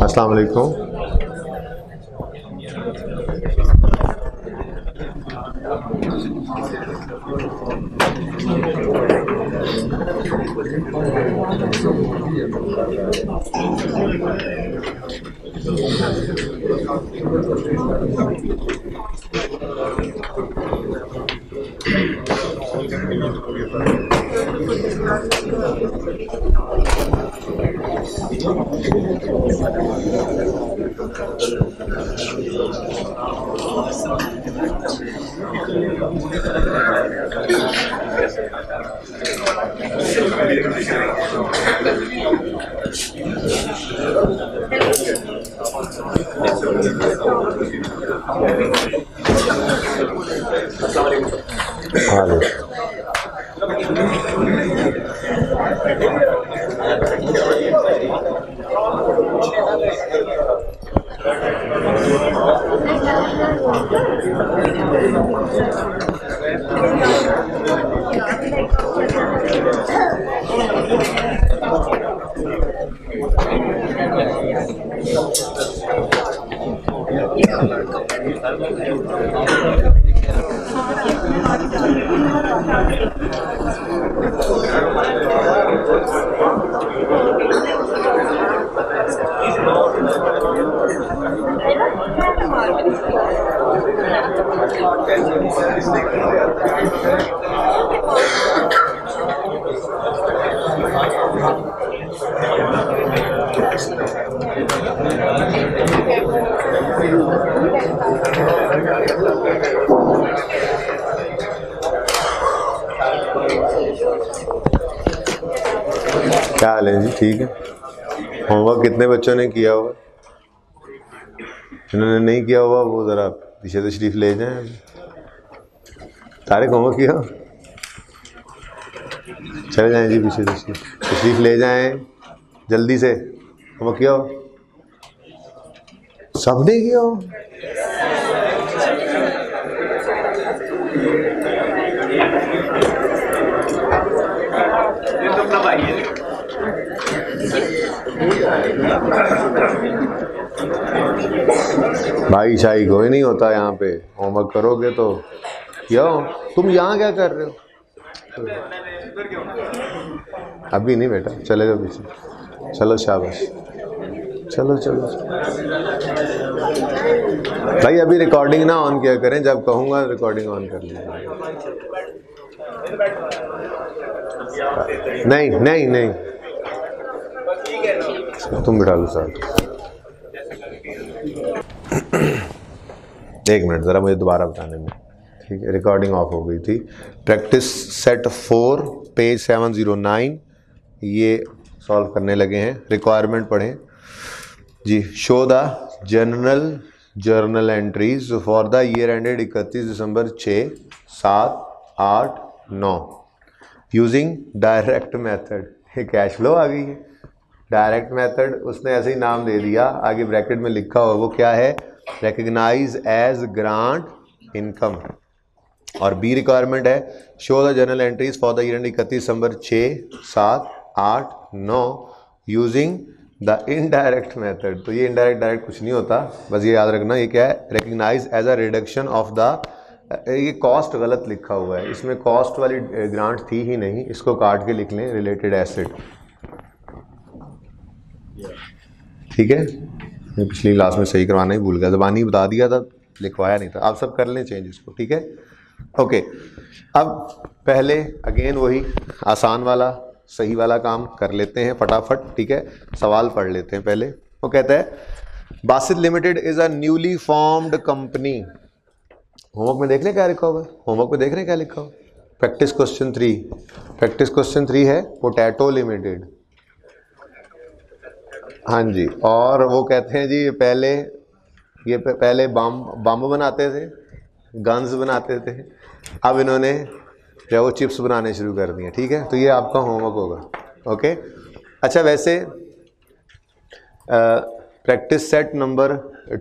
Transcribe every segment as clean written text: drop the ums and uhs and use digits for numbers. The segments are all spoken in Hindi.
अस्सलाम वालेकुम। क्या हाल है जी? ठीक है। होमवर्क कितने बच्चों ने किया हुआ? जिन्होंने नहीं किया हुआ वो ज़रा पीछे तशरीफ ले जाएं। सारे होमवर्क किया? चले जाएं जी, पीछे तशरीफ ले जाएं जल्दी से। होमवर्क किया हो? सबने किया हो? भाई शाही कोई नहीं होता यहाँ पे। होमवर्क करोगे तो क्यों? तुम यहाँ क्या कर रहे हो? अभी नहीं बेटा, चलेगा पीछे। चलो शाबाश, चलो चलो। भाई अभी रिकॉर्डिंग ना ऑन किया करें, जब कहूँगा रिकॉर्डिंग ऑन कर लीजिए। नहीं नहीं नहीं, तुम बिठा लो साथ। एक मिनट ज़रा मुझे दोबारा बताने में। ठीक है, रिकॉर्डिंग ऑफ हो गई थी। प्रैक्टिस सेट 4 पेज 709 ये सॉल्व करने लगे हैं। रिक्वायरमेंट पढ़ें जी। Show the journal entries for the year ended 31 दिसंबर 6, 7, 8, 9 यूजिंग डायरेक्ट मेथड। ये कैश फ्लो आ गई है। डायरेक्ट मेथड उसने ऐसे ही नाम दे दिया, आगे ब्रैकेट में लिखा हुआ वो क्या है? Recognise as grant income. और बी रिक्वायरमेंट है show the journal entries for the year end 31 दिसंबर 6, 7, 8, 9 यूजिंग द इनडायरेक्ट मेथड। तो ये इनडायरेक्ट डायरेक्ट कुछ नहीं होता, बस ये याद रखना। ये क्या है? Recognise as a reduction of the, ये कॉस्ट गलत लिखा हुआ है, इसमें कॉस्ट वाली ग्रांट थी ही नहीं, इसको काट के लिख लें रिलेटेड एसेट। ठीक है, मैं पिछली क्लास में सही करवाना ही भूल गया, ज़बानी बता दिया था, लिखवाया नहीं था। आप सब कर लें चेंज इसको। ठीक है, ओके। अब पहले अगेन वही आसान वाला सही वाला काम कर लेते हैं फटाफट। ठीक है, सवाल पढ़ लेते हैं पहले। वो कहता है Basit limited is a newly formed company. Homework में देख लें क्या लिखा हुआ है। होमवर्क में देख रहे हैं क्या लिखा हुआ? Practice question 3। प्रैक्टिस क्वेश्चन 3 है पोटैटो लिमिटेड। हाँ जी, और वो कहते हैं जी पहले बम बनाते थे, गन्स बनाते थे, अब इन्होंने जो वो चिप्स बनाने शुरू कर दिए। ठीक है, तो ये आपका होमवर्क होगा। ओके, अच्छा वैसे प्रैक्टिस सेट नंबर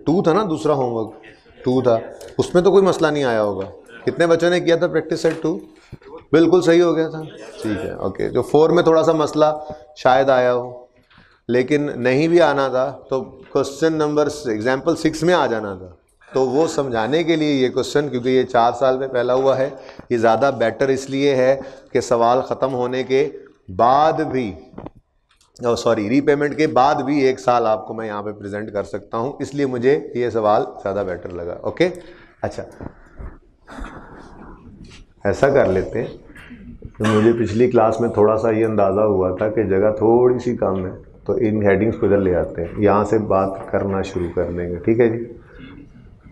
2 था ना, दूसरा होमवर्क 2 था, उसमें तो कोई मसला नहीं आया होगा। कितने बच्चों ने किया था प्रैक्टिस सेट 2? बिल्कुल सही हो गया था, ठीक है ओके। जो 4 में थोड़ा सा मसला शायद आया हो, लेकिन नहीं भी आना था तो क्वेश्चन नंबर एग्जाम्पल 6 में आ जाना था। तो वो समझाने के लिए ये क्वेश्चन, क्योंकि ये 4 साल में पहला हुआ है, ये ज़्यादा बेटर इसलिए है कि सवाल ख़त्म होने के बाद भी, रीपेमेंट के बाद भी 1 साल आपको मैं यहाँ पे प्रेजेंट कर सकता हूँ, इसलिए मुझे ये सवाल ज़्यादा बेटर लगा। ओके अच्छा, ऐसा कर लेते हैं, तो मुझे पिछली क्लास में थोड़ा सा ये अंदाज़ा हुआ था कि जगह थोड़ी सी कम है, तो इन हेडिंग्स को इधर ले आते हैं, यहाँ से बात करना शुरू कर देंगे, ठीक है जी।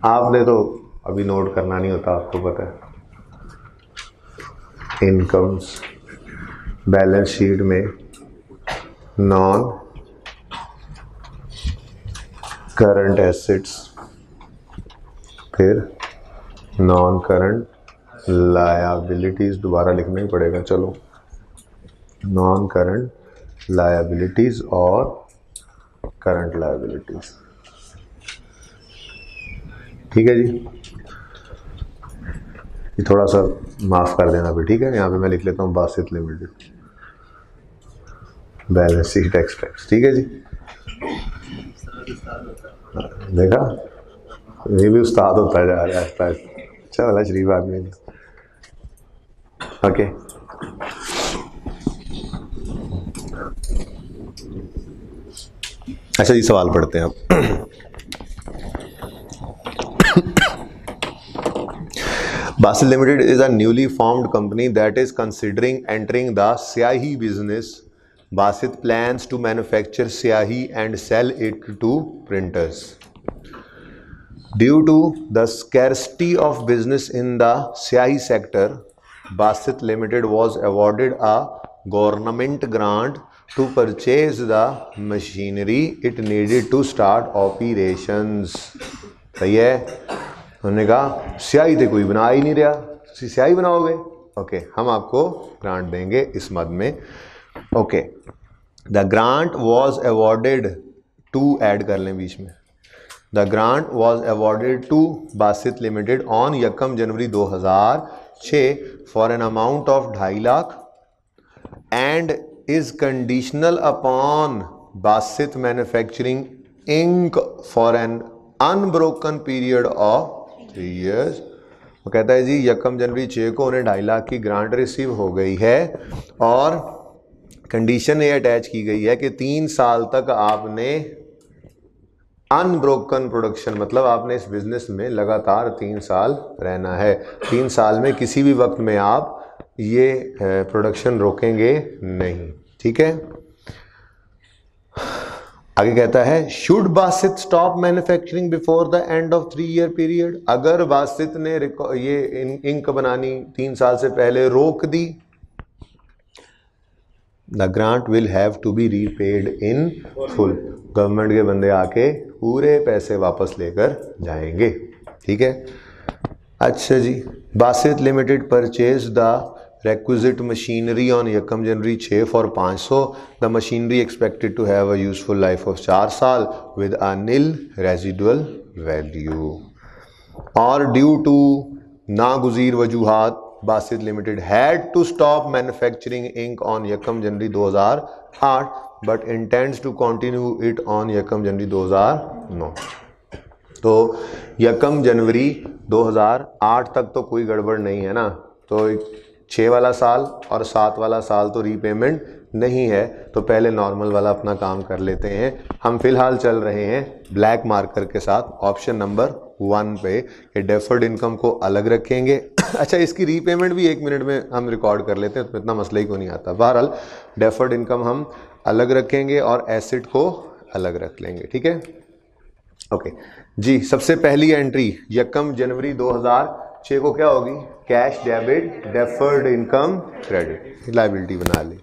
आपने तो अभी नोट करना नहीं होता, आपको पता है। इनकम्स बैलेंस शीट में नॉन करंट एसेट्स, फिर नॉन करंट लायबिलिटीज, दोबारा लिखना ही पड़ेगा, चलो, नॉन करंट लायबिलिटीज और करंट लायबिलिटीज, ठीक है जी। ये थोड़ा सा माफ़ कर देना भी, ठीक है। यहाँ पे मैं लिख लेता हूँ Basit limited balance sheet aspects, ठीक है जी। देखा, ये भी उस्ताद होता जा रहा है, अच्छा वाला शरीफ आदमी है। ओके अच्छा जी, सवाल पढ़ते हैं अब। Basit Limited is a newly formed company that is considering entering the स्याही business. Basit plans to manufacture स्याही and sell it to printers. Due to the scarcity of business in the स्याही sector, Basit Limited was awarded a government grant to purchase the machinery it needed to start operations. सही है, उन्होंने कहा स्याही तो कोई बना ही नहीं रहा, स्याही बनाओगे, ओके हम आपको ग्रांट देंगे इस मद में। Okay, the grant was awarded to, add कर लें बीच में, the grant was awarded to Basit limited on 1 January 2006 for an amount of 2.5 lakh and is conditional upon Basit manufacturing Inc for an unbroken period of 3 years। वो कहता है जी 1 जनवरी 6 को उन्हें 2.5 लाख की ग्रांट रिसीव हो गई है और कंडीशन ये अटैच की गई है कि 3 साल तक आपने अनब्रोकन प्रोडक्शन, मतलब आपने इस बिजनेस में लगातार 3 साल रहना है। 3 साल में किसी भी वक्त में आप ये प्रोडक्शन रोकेंगे नहीं, ठीक है। आगे कहता है should Basit stop manufacturing before the end of 3 year period, अगर बासित ने ये इंक बनानी 3 साल से पहले रोक दी, the grant will have to be repaid in full, government के बंदे आके पूरे पैसे वापस लेकर जाएंगे, ठीक है। अच्छा जी, Basit limited purchase the requisite machinery on 1 जनवरी 6 for 500, the machinery expected to have a useful life of 4 साल with a nil residual value, और due to नागुज़ीर वजूहात Basit limited had to stop manufacturing ink on 1 जनवरी 2008 but intends to continue it on 1 जनवरी 2009। तो 1 जनवरी 2008 तक तो कोई गड़बड़ नहीं है ना, तो 6 वाला साल और 7 वाला साल तो रीपेमेंट नहीं है, तो पहले नॉर्मल वाला अपना काम कर लेते हैं। हम फिलहाल चल रहे हैं ब्लैक मार्कर के साथ ऑप्शन नंबर 1 पे, कि डेफर्ड इनकम को अलग रखेंगे। अच्छा, इसकी रीपेमेंट भी 1 मिनट में हम रिकॉर्ड कर लेते हैं, तो इतना मसला ही को नहीं आता। बहरहाल डेफर्ड इनकम हम अलग रखेंगे और एसेट को अलग रख लेंगे, ठीक है। ओके जी, सबसे पहली एंट्री 1 जनवरी 2006 को क्या होगी, cash debit deferred income credit, liability बना ली,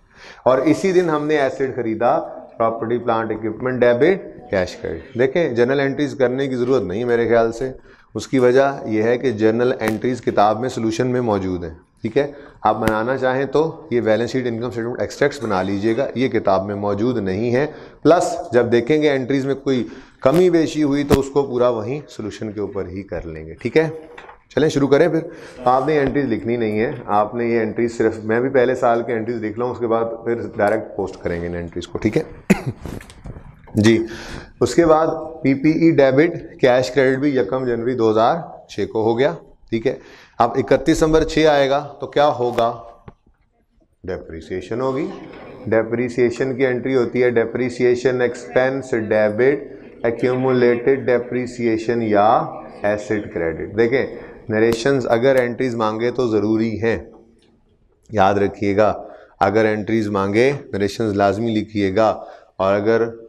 और इसी दिन हमने एसेट खरीदा, property plant equipment debit cash credit. देखें, जर्नल एंट्रीज करने की ज़रूरत नहीं मेरे ख्याल से, उसकी वजह यह है कि जर्नल एंट्रीज किताब में सोल्यूशन में मौजूद हैं, ठीक है। आप बनाना चाहें तो ये balance sheet income statement extracts बना लीजिएगा, ये किताब में मौजूद नहीं है। प्लस जब देखेंगे एंट्रीज में कोई कमी बेशी हुई तो उसको पूरा वहीं सोल्यूशन के ऊपर ही कर लेंगे। ठीक है, चलें शुरू करें। फिर आपने एंट्रीज लिखनी नहीं है, आपने ये एंट्रीज सिर्फ, मैं भी पहले साल के एंट्रीज लिख लूँ, उसके बाद फिर डायरेक्ट पोस्ट करेंगे इन एंट्रीज को। ठीक है जी। उसके बाद पीपीई डेबिट कैश क्रेडिट भी 1 जनवरी 2006 को हो गया। ठीक है, अब 31 दिसंबर 6 आएगा तो क्या होगा, डेप्रिसिएशन होगी। डेप्रिसिएशन की एंट्री होती है depreciation expense debit, accumulated depreciation या एसेट क्रेडिट। देखें नरेशंस अगर एंट्रीज मांगे तो ज़रूरी हैं, याद रखिएगा, अगर एंट्रीज मांगे नरेशंस लाजमी लिखिएगा, और अगर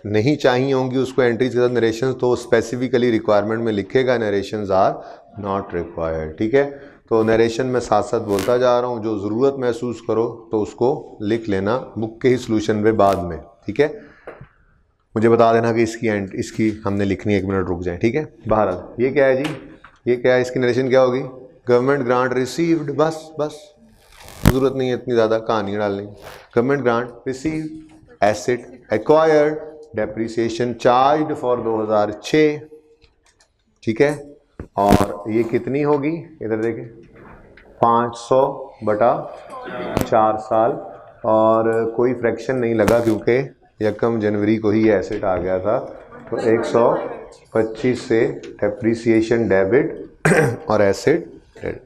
नहीं चाहिए होंगी उसको एंट्रीज के साथ नरेशंस तो स्पेसिफिकली रिक्वायरमेंट में लिखेगा नरेशंस आर नॉट रिक्वायर्ड। ठीक है, तो नरेशन में साथ साथ बोलता जा रहा हूँ, जो ज़रूरत महसूस करो तो उसको लिख लेना बुक के ही सोल्यूशन में बाद में। ठीक है, मुझे बता देना कि इसकी हमने लिखनी है, 1 मिनट रुक जाए। ठीक है, बहरहाल ये क्या है जी, ये क्या है, इसकी नरेशन क्या होगी, गवर्नमेंट ग्रांट रिसीव्ड, बस ज़रूरत नहीं है इतनी ज़्यादा कहानी डालने की। Government grant received, asset acquired, depreciation charge for 2006। ठीक है, और ये कितनी होगी, इधर देखें 500/4 साल, और कोई फ्रैक्शन नहीं लगा क्योंकि 1 जनवरी को ही एसेट आ गया था, तो 125 से डेप्रिसिएशन डेबिट और एसेट क्रेडिट।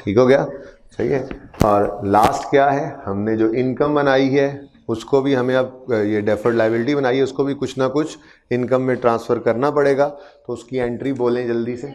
ठीक हो गया, सही है। और लास्ट क्या है, हमने जो इनकम बनाई है उसको भी हमें, अब ये डेफर्ड लायबिलिटी बनाई है उसको भी कुछ ना कुछ इनकम में ट्रांसफ़र करना पड़ेगा, तो उसकी एंट्री बोलें जल्दी से,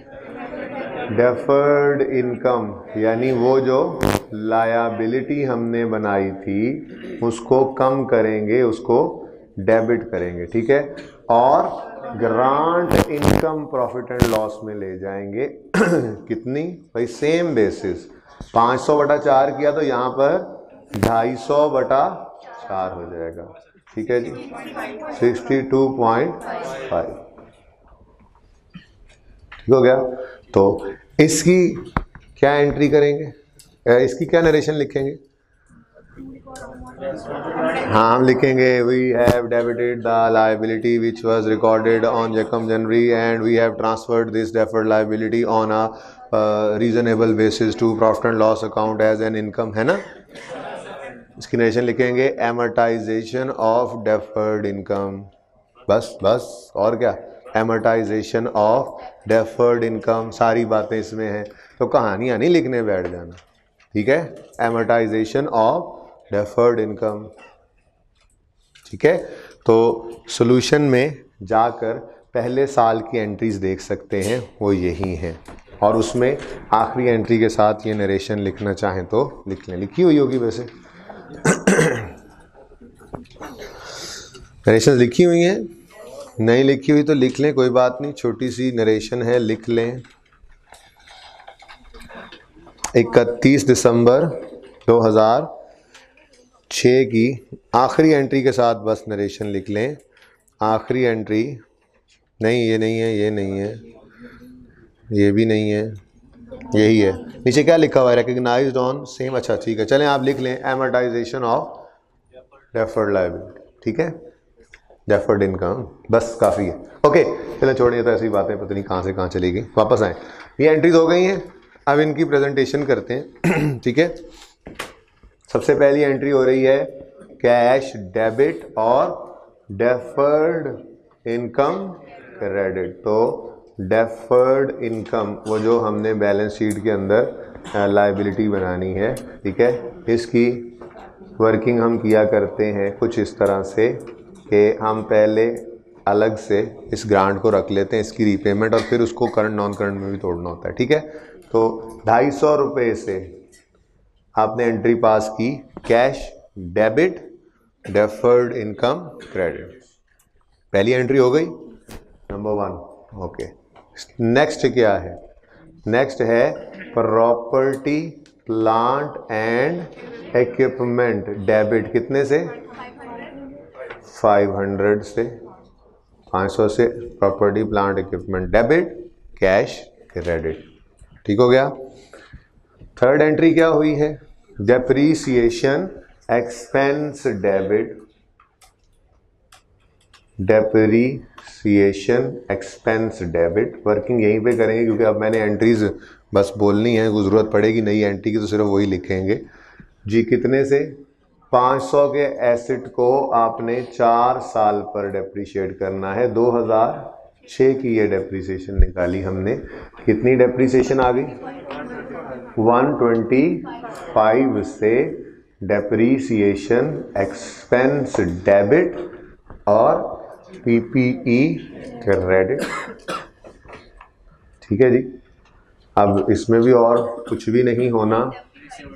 डेफर्ड इनकम, यानी वो जो लायबिलिटी हमने बनाई थी उसको कम करेंगे, उसको डेबिट करेंगे। ठीक है, और grant income profit and loss में ले जाएंगे कितनी भाई, सेम बेसिस 500/4 किया तो यहाँ पर 250/4 हो जाएगा। ठीक है जी, 62.5 ठीक हो गया। तो इसकी क्या एंट्री करेंगे, इसकी क्या नरेशन लिखेंगे, हाँ हम लिखेंगे we have debited the liability which was recorded on 1 January and we have transferred this deferred liability on a reasonable basis to profit and loss account as an income, है ना। इसकी नरेशन लिखेंगे एमर्टाइजेशन ऑफ डेफर्ड इनकम, बस और क्या, एमर्टाइजेशन ऑफ डेफर्ड इनकम, सारी बातें इसमें हैं, तो कहानियाँ नहीं लिखने बैठ जाना। ठीक है, एमर्टाइजेशन ऑफ डेफर्ड इनकम। ठीक है, तो सॉल्यूशन में जाकर पहले साल की एंट्रीज देख सकते हैं, वो यही हैं, और उसमें आखिरी एंट्री के साथ ये नरेशन लिखना चाहें तो लिख लें, लिखी हुई होगी वैसे नरेशन लिखी हुई हैं, नहीं लिखी हुई तो लिख लें, कोई बात नहीं, छोटी सी नरेशन है, लिख लें। 31 दिसंबर 2006 की आखिरी एंट्री के साथ बस नरेशन लिख लें। आखिरी एंट्री नहीं, ये नहीं है, ये नहीं है, ये भी नहीं है, यही है। नीचे क्या लिखा हुआ है, रिकग्नाइज्ड ऑन सेम, अच्छा ठीक है, चलें आप लिख लें एमर्टाइजेशन ऑफ डेफर्ड लायबिलिटी। ठीक है, डेफर्ड इनकम, बस काफ़ी है। ओके चलें छोड़िए, तो ऐसी बातें पता नहीं कहाँ से कहाँ चली गई, वापस आए। ये एंट्रीज हो गई हैं, अब इनकी प्रेजेंटेशन करते हैं। ठीक है, सबसे पहली एंट्री हो रही है कैश डेबिट और डेफर्ड इनकम क्रेडिट। तो डेफर्ड इनकम, वो जो हमने बैलेंस शीट के अंदर लायबिलिटी बनानी है, ठीक है, इसकी वर्किंग हम किया करते हैं कुछ इस तरह से कि हम पहले अलग से इस ग्रांट को रख लेते हैं, इसकी रीपेमेंट, और फिर उसको करंट नॉन करंट में भी तोड़ना होता है। ठीक है, तो 250 रुपये से आपने एंट्री पास की, cash debit deferred income credit, पहली एंट्री हो गई, नंबर 1। ओके, नेक्स्ट क्या है, नेक्स्ट है property plant and equipment debit, कितने से, 500 से, 500 से property plant equipment debit, cash credit. ठीक हो गया। थर्ड एंट्री क्या हुई है, depreciation expense debit, depreciation expense debit, working यहीं पे करेंगे क्योंकि अब मैंने एंट्रीज बस बोलनी है, कोई ज़रूरत पड़ेगी नई एंट्री की तो सिर्फ वही लिखेंगे जी। कितने से 500 के एसेट को आपने 4 साल पर डेप्रीशिएट करना है। 2006 की ये डेप्रीसिएशन निकाली हमने, कितनी डेप्रीसिएशन आ गई 125 से डेप्रीसिएशन एक्सपेंस डेबिट और पीपीई क्रेडिट। ठीक है जी। अब इसमें भी और कुछ भी नहीं होना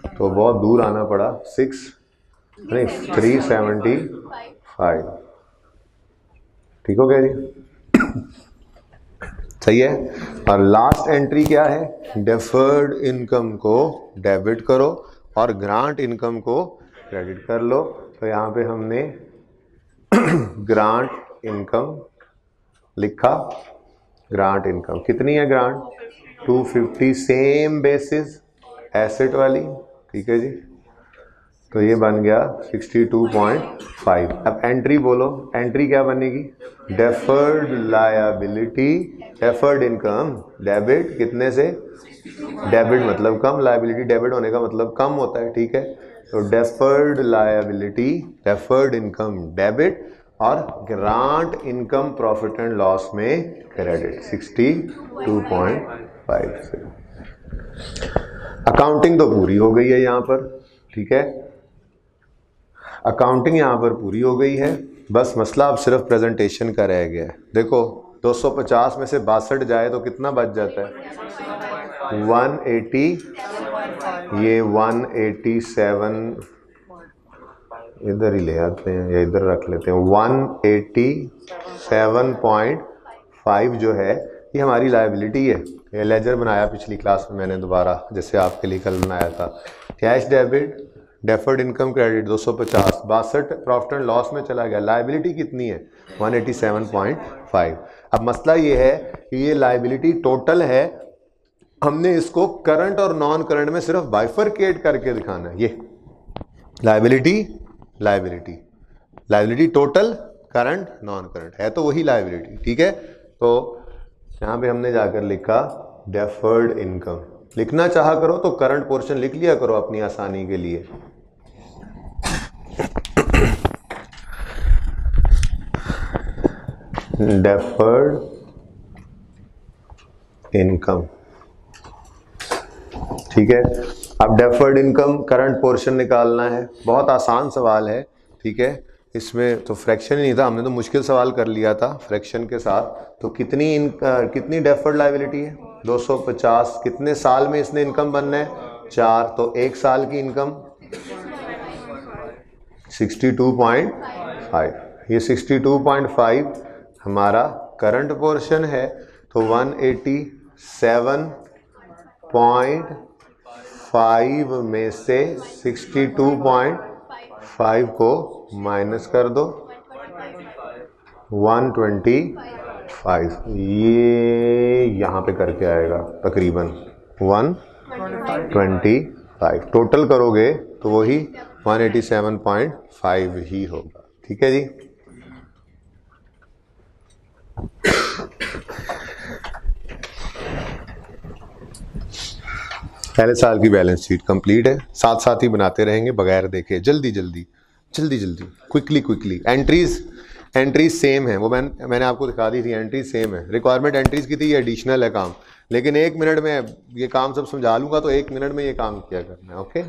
तो बहुत दूर आना पड़ा, 375। ठीक हो गया जी, सही है। और लास्ट एंट्री क्या है, डेफर्ड इनकम को डेबिट करो और ग्रांट इनकम को क्रेडिट कर लो। तो यहाँ पे हमने ग्रांट इनकम लिखा। ग्रांट इनकम कितनी है, ग्रांट 250, सेम बेसिस एसेट वाली। ठीक है जी, तो ये बन गया 62.5। अब एंट्री बोलो, एंट्री क्या बनेगी, deferred liability, deferred income debit, कितने से, डेबिट मतलब कम, लायबिलिटी डेबिट होने का मतलब कम होता है। ठीक है, तो deferred liability, deferred income debit और grant income profit and loss में क्रेडिट 62.5 से। अकाउंटिंग तो पूरी हो गई है यहाँ पर। ठीक है, अकाउंटिंग यहाँ पर पूरी हो गई है, बस मसला अब सिर्फ प्रेजेंटेशन का रह गया है। देखो 250 में से 62 जाए तो कितना बच जाता है, 180, ये 187 इधर ही ले आते हैं या इधर रख लेते हैं। 187.5 जो है ये हमारी लायबिलिटी है। ये लेजर बनाया पिछली क्लास में मैंने दोबारा, जैसे आपके लिए कल बनाया था। Cash debit, deferred income credit 250, 62 profit and loss में चला गया। लायबिलिटी कितनी है 187.5। अब मसला ये है कि ये लायबिलिटी टोटल है, हमने इसको करंट और नॉन करंट में सिर्फ बाइफरकेट करके दिखाना है। ये liability total, current, non current है तो वही लायबिलिटी। ठीक है, तो यहाँ पे हमने जाकर लिखा डेफर्ड इनकम। लिखना चाहा करो तो करंट पोर्शन लिख लिया करो अपनी आसानी के लिए। डेफर्ड इनकम, ठीक है। अब डेफर्ड इनकम करंट पोर्शन निकालना है, बहुत आसान सवाल है। ठीक है, इसमें तो फ्रैक्शन ही नहीं था, हमने तो मुश्किल सवाल कर लिया था फ्रैक्शन के साथ। तो कितनी डेफर्ड लायबिलिटी है 250, कितने साल में इसने इनकम बनना है 4, तो 1 साल की इनकम 62.5। ये 62.5 हमारा करंट पोर्शन है, तो 187.5 में से 62.5 को माइनस कर दो, 125, ये यहाँ पे करके आएगा तकरीबन 125। टोटल करोगे तो वही 187.5 ही होगा। ठीक है जी, पहले साल की बैलेंस शीट कंप्लीट है, साथ साथ ही बनाते रहेंगे बगैर देखे, जल्दी क्विकली। एंट्रीज सेम है, वो मैंने आपको दिखा दी थी, एंट्रीज सेम है। रिक्वायरमेंट एंट्रीज की थी, ये एडिशनल है काम, लेकिन 1 मिनट में ये काम सब समझा लूंगा, तो 1 मिनट में ये काम किया करना है। ओके,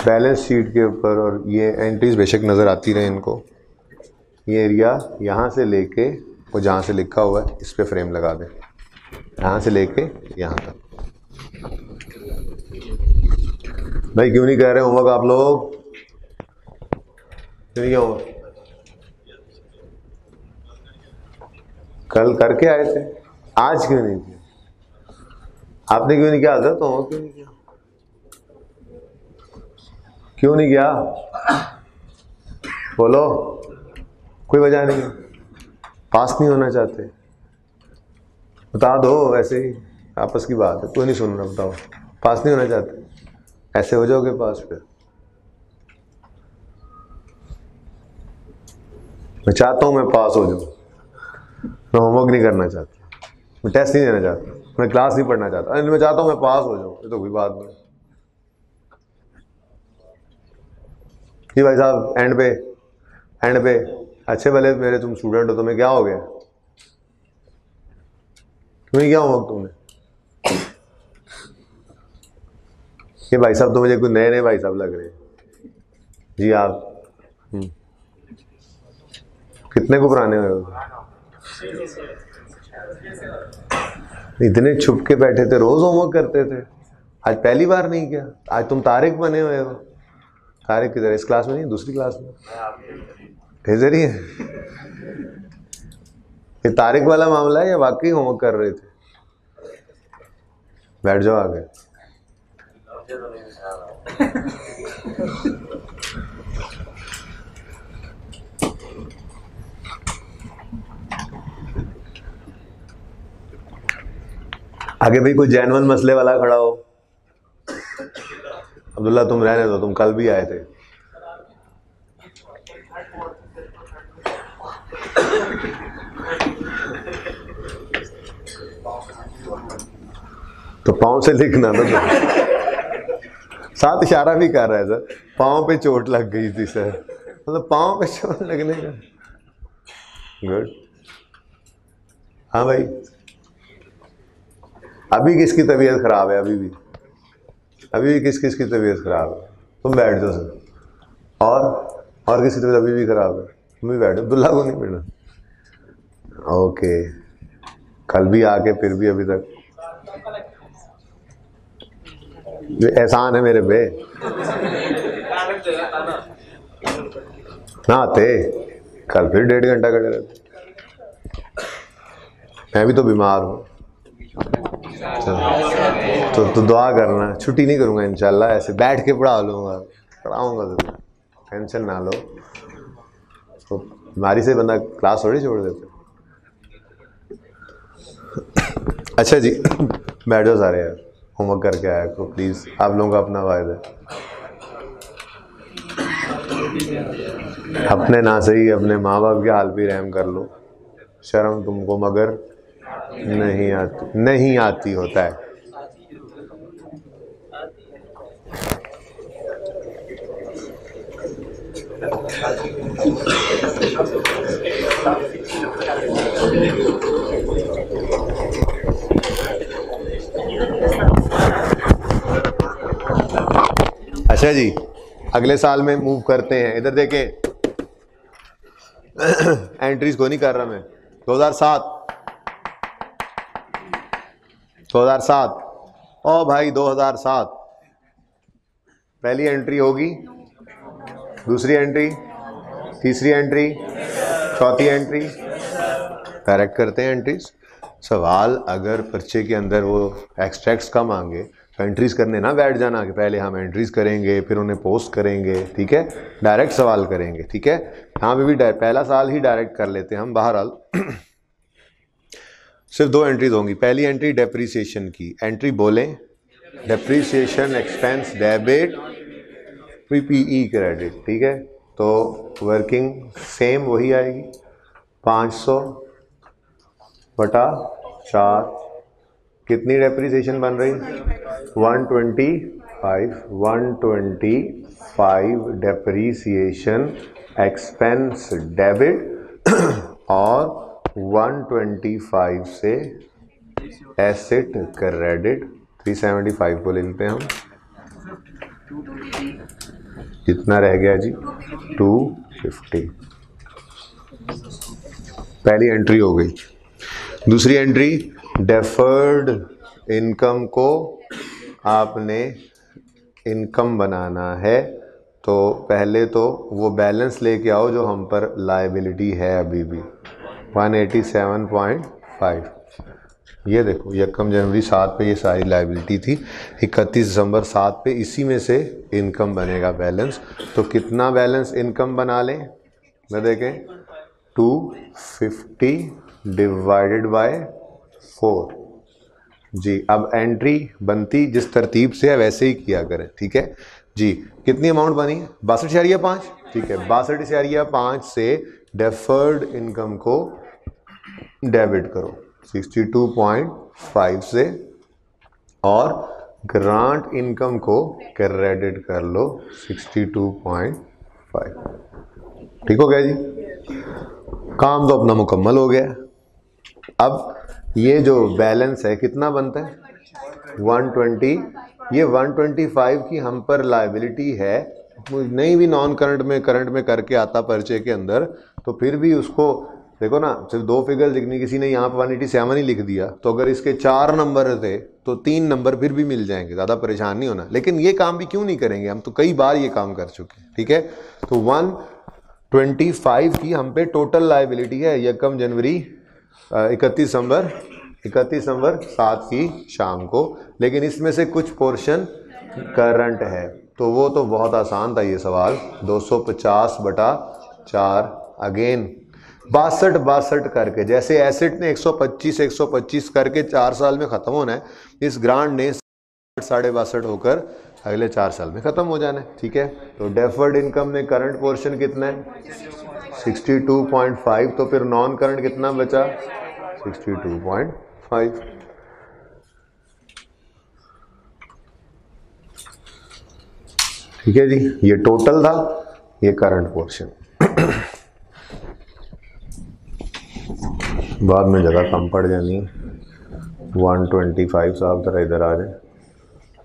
बैलेंस शीट के ऊपर, और ये एंट्रीज बेशक नज़र आती रहे इनको, ये एरिया यहाँ से लेके वो जहाँ से लिखा हुआ है इस पे फ्रेम लगा दें, यहाँ से लेके यहाँ तक। भाई क्यों नहीं कह रहे होमवर्क आप लोग, क्यों नहीं होमवर्क? कल करके आए थे, आज क्यों नहीं किया? आपने क्यों नहीं किया? आदत तो क्यों नहीं किया? क्यों नहीं किया बोलो, कोई वजह नहीं, पास नहीं होना चाहते, बता दो, वैसे ही आपस की बात है, कोई नहीं सुन रहा, बताओ पास नहीं होना चाहते, ऐसे हो जाओगे पास फिर। मैं चाहता हूँ मैं पास हो जाऊँ, मैं होमवर्क नहीं करना चाहता, मैं टेस्ट नहीं देना चाहता, मैं क्लास नहीं पढ़ना चाहता, अरे मैं चाहता हूँ मैं पास हो जाऊँ, ये तो कोई बात नहीं। जी भाई साहब, एंड पे अच्छे भले मेरे तुम स्टूडेंट हो, तुम्हें क्या हो गया, तुम्हें क्या होमवर्क तुमने, ये भाई साहब तो मुझे कुछ नए नए भाई साहब लग रहे हैं। जी आप कितने को पुराने हुए हो, इतने छुप के बैठे थे, रोज होमवर्क करते थे, आज पहली बार नहीं किया, आज तुम तारिक बने हुए हो। तारिक किधर, इस क्लास में नहीं, दूसरी क्लास में इधर ही है। ये तारिक वाला मामला है या वाकई होमवर्क कर रहे थे? बैठ जाओ आगे। आगे भाई कोई जेन्युइन मसले वाला खड़ा हो। अब्दुल्ला तुम रहने दो, तुम कल भी आए थे। तो पाँव से लिखना था, तो साथ इशारा भी कर रहा है सर, पाँव पे चोट लग गई थी सर, मतलब पाँव पे चोट लगने का। गुड। हाँ भाई, अभी किसकी तबीयत खराब है, अभी भी किस की तबीयत खराब है? तुम बैठ जाओ सर। और किसकी तबीयत अभी भी खराब है? तुम भी बैठो, अब्दुल्ला को नहीं बैठना। ओके, कल भी आके फिर भी अभी तक एहसान है मेरे पे, ना आते कल फिर 1.5 घंटा खड़े रहते। मैं भी तो बीमार हूँ, तो दुआ करना, छुट्टी नहीं करूँगा इंशाल्लाह, ऐसे बैठ के पढ़ाऊंगा तो टेंशन ना लो। तो बीमारी से बंदा क्लास थोड़ी छोड़ देते। अच्छा जी, बैठ जाओ सारे यार, होमवर्क करके आया करो प्लीज़, आप लोगों का अपना वायदा है। अपने ना सही अपने माँ बाप के हाल भी रहम कर लो, शर्म तुमको मगर नहीं आती होता है। अच्छा जी, अगले साल में मूव करते हैं। इधर देखें, एंट्रीज को नहीं कर रहा मैं। 2007 ओ भाई 2007 पहली एंट्री होगी, दूसरी एंट्री, तीसरी एंट्री, चौथी एंट्री, डायरेक्ट करते हैं एंट्रीज। सवाल अगर पर्चे के अंदर वो एक्सट्रैक्ट्स का मांगे तो एंट्रीज करने ना बैठ जाना कि पहले हम एंट्रीज करेंगे फिर उन्हें पोस्ट करेंगे, ठीक है, डायरेक्ट सवाल करेंगे, ठीक है। यहाँ पे भी पहला साल ही डायरेक्ट कर लेते हैं हम। बहरहाल सिर्फ 2 एंट्रीज होंगी। पहली एंट्री डेप्रीसिएशन की, एंट्री बोलें, depreciation expense debit, PPE credit, ठीक है। तो वर्किंग सेम वही आएगी, 500 बटा 4, कितनी डेप्रीसिएशन बन रही? 125 डेप्रीसिएशन एक्सपेंस डेबिट और 125 से एसेट क्रेडिट, 375 को ले लेते हैं हम। कितना रह गया जी? 250। पहली एंट्री हो गई। दूसरी एंट्री, डेफर्ड इनकम को आपने इनकम बनाना है, तो पहले तो वो बैलेंस लेके आओ जो हम पर लायबिलिटी है अभी भी, 187.5। ये देखो, 1 जनवरी 7 पे ये सारी लायबिलिटी थी, 31 दिसंबर 7 पे इसी में से इनकम बनेगा बैलेंस। तो कितना बैलेंस इनकम बना लें? मैं देखें, 250 डिवाइडेड बाय 4 जी। अब एंट्री बनती जिस तरतीब से है वैसे ही किया करें, ठीक है जी। कितनी अमाउंट बनी? 62.5, ठीक है। 62.5 से डेफर्ड इनकम को डेबिट करो 62.5 से और ग्रांट इनकम को क्रेडिट कर लो 62.5। ठीक हो गया जी, काम तो अपना मुकम्मल हो गया। अब ये जो बैलेंस है कितना बनता है 120, ये 125 की हम पर लायबिलिटी है, नहीं भी नॉन करंट में करके आता पर्चे के अंदर, तो फिर भी उसको देखो ना, सिर्फ 2 फिगर लिखनी, किसी ने यहाँ पर 187 ही लिख दिया, तो अगर इसके 4 नंबर थे तो 3 नंबर फिर भी मिल जाएंगे, ज़्यादा परेशान नहीं होना। लेकिन ये काम भी क्यों नहीं करेंगे, हम तो कई बार ये काम कर चुके हैं। ठीक है, तो 125 की हम पे टोटल लायबिलिटी है यकम जनवरी 31 दिसंबर 7 की शाम को, लेकिन इसमें से कुछ पोर्शन करंट है, तो वो तो बहुत आसान था ये सवाल। 250/4 अगेन 62 करके, जैसे एसेट ने 125 करके 4 साल में ख़त्म होना है, इस ग्रांट ने 62.5 होकर अगले 4 साल में ख़त्म हो जाना है। ठीक है, तो डेफर्ड इनकम में करंट पोर्शन कितना है 62.5, तो फिर नॉन करंट कितना बचा 62.5। ठीक है जी, ये टोटल था, ये करंट पोर्शन। बाद में जगह कम पड़ जानी है। 125 साहब जरा इधर आ जाए,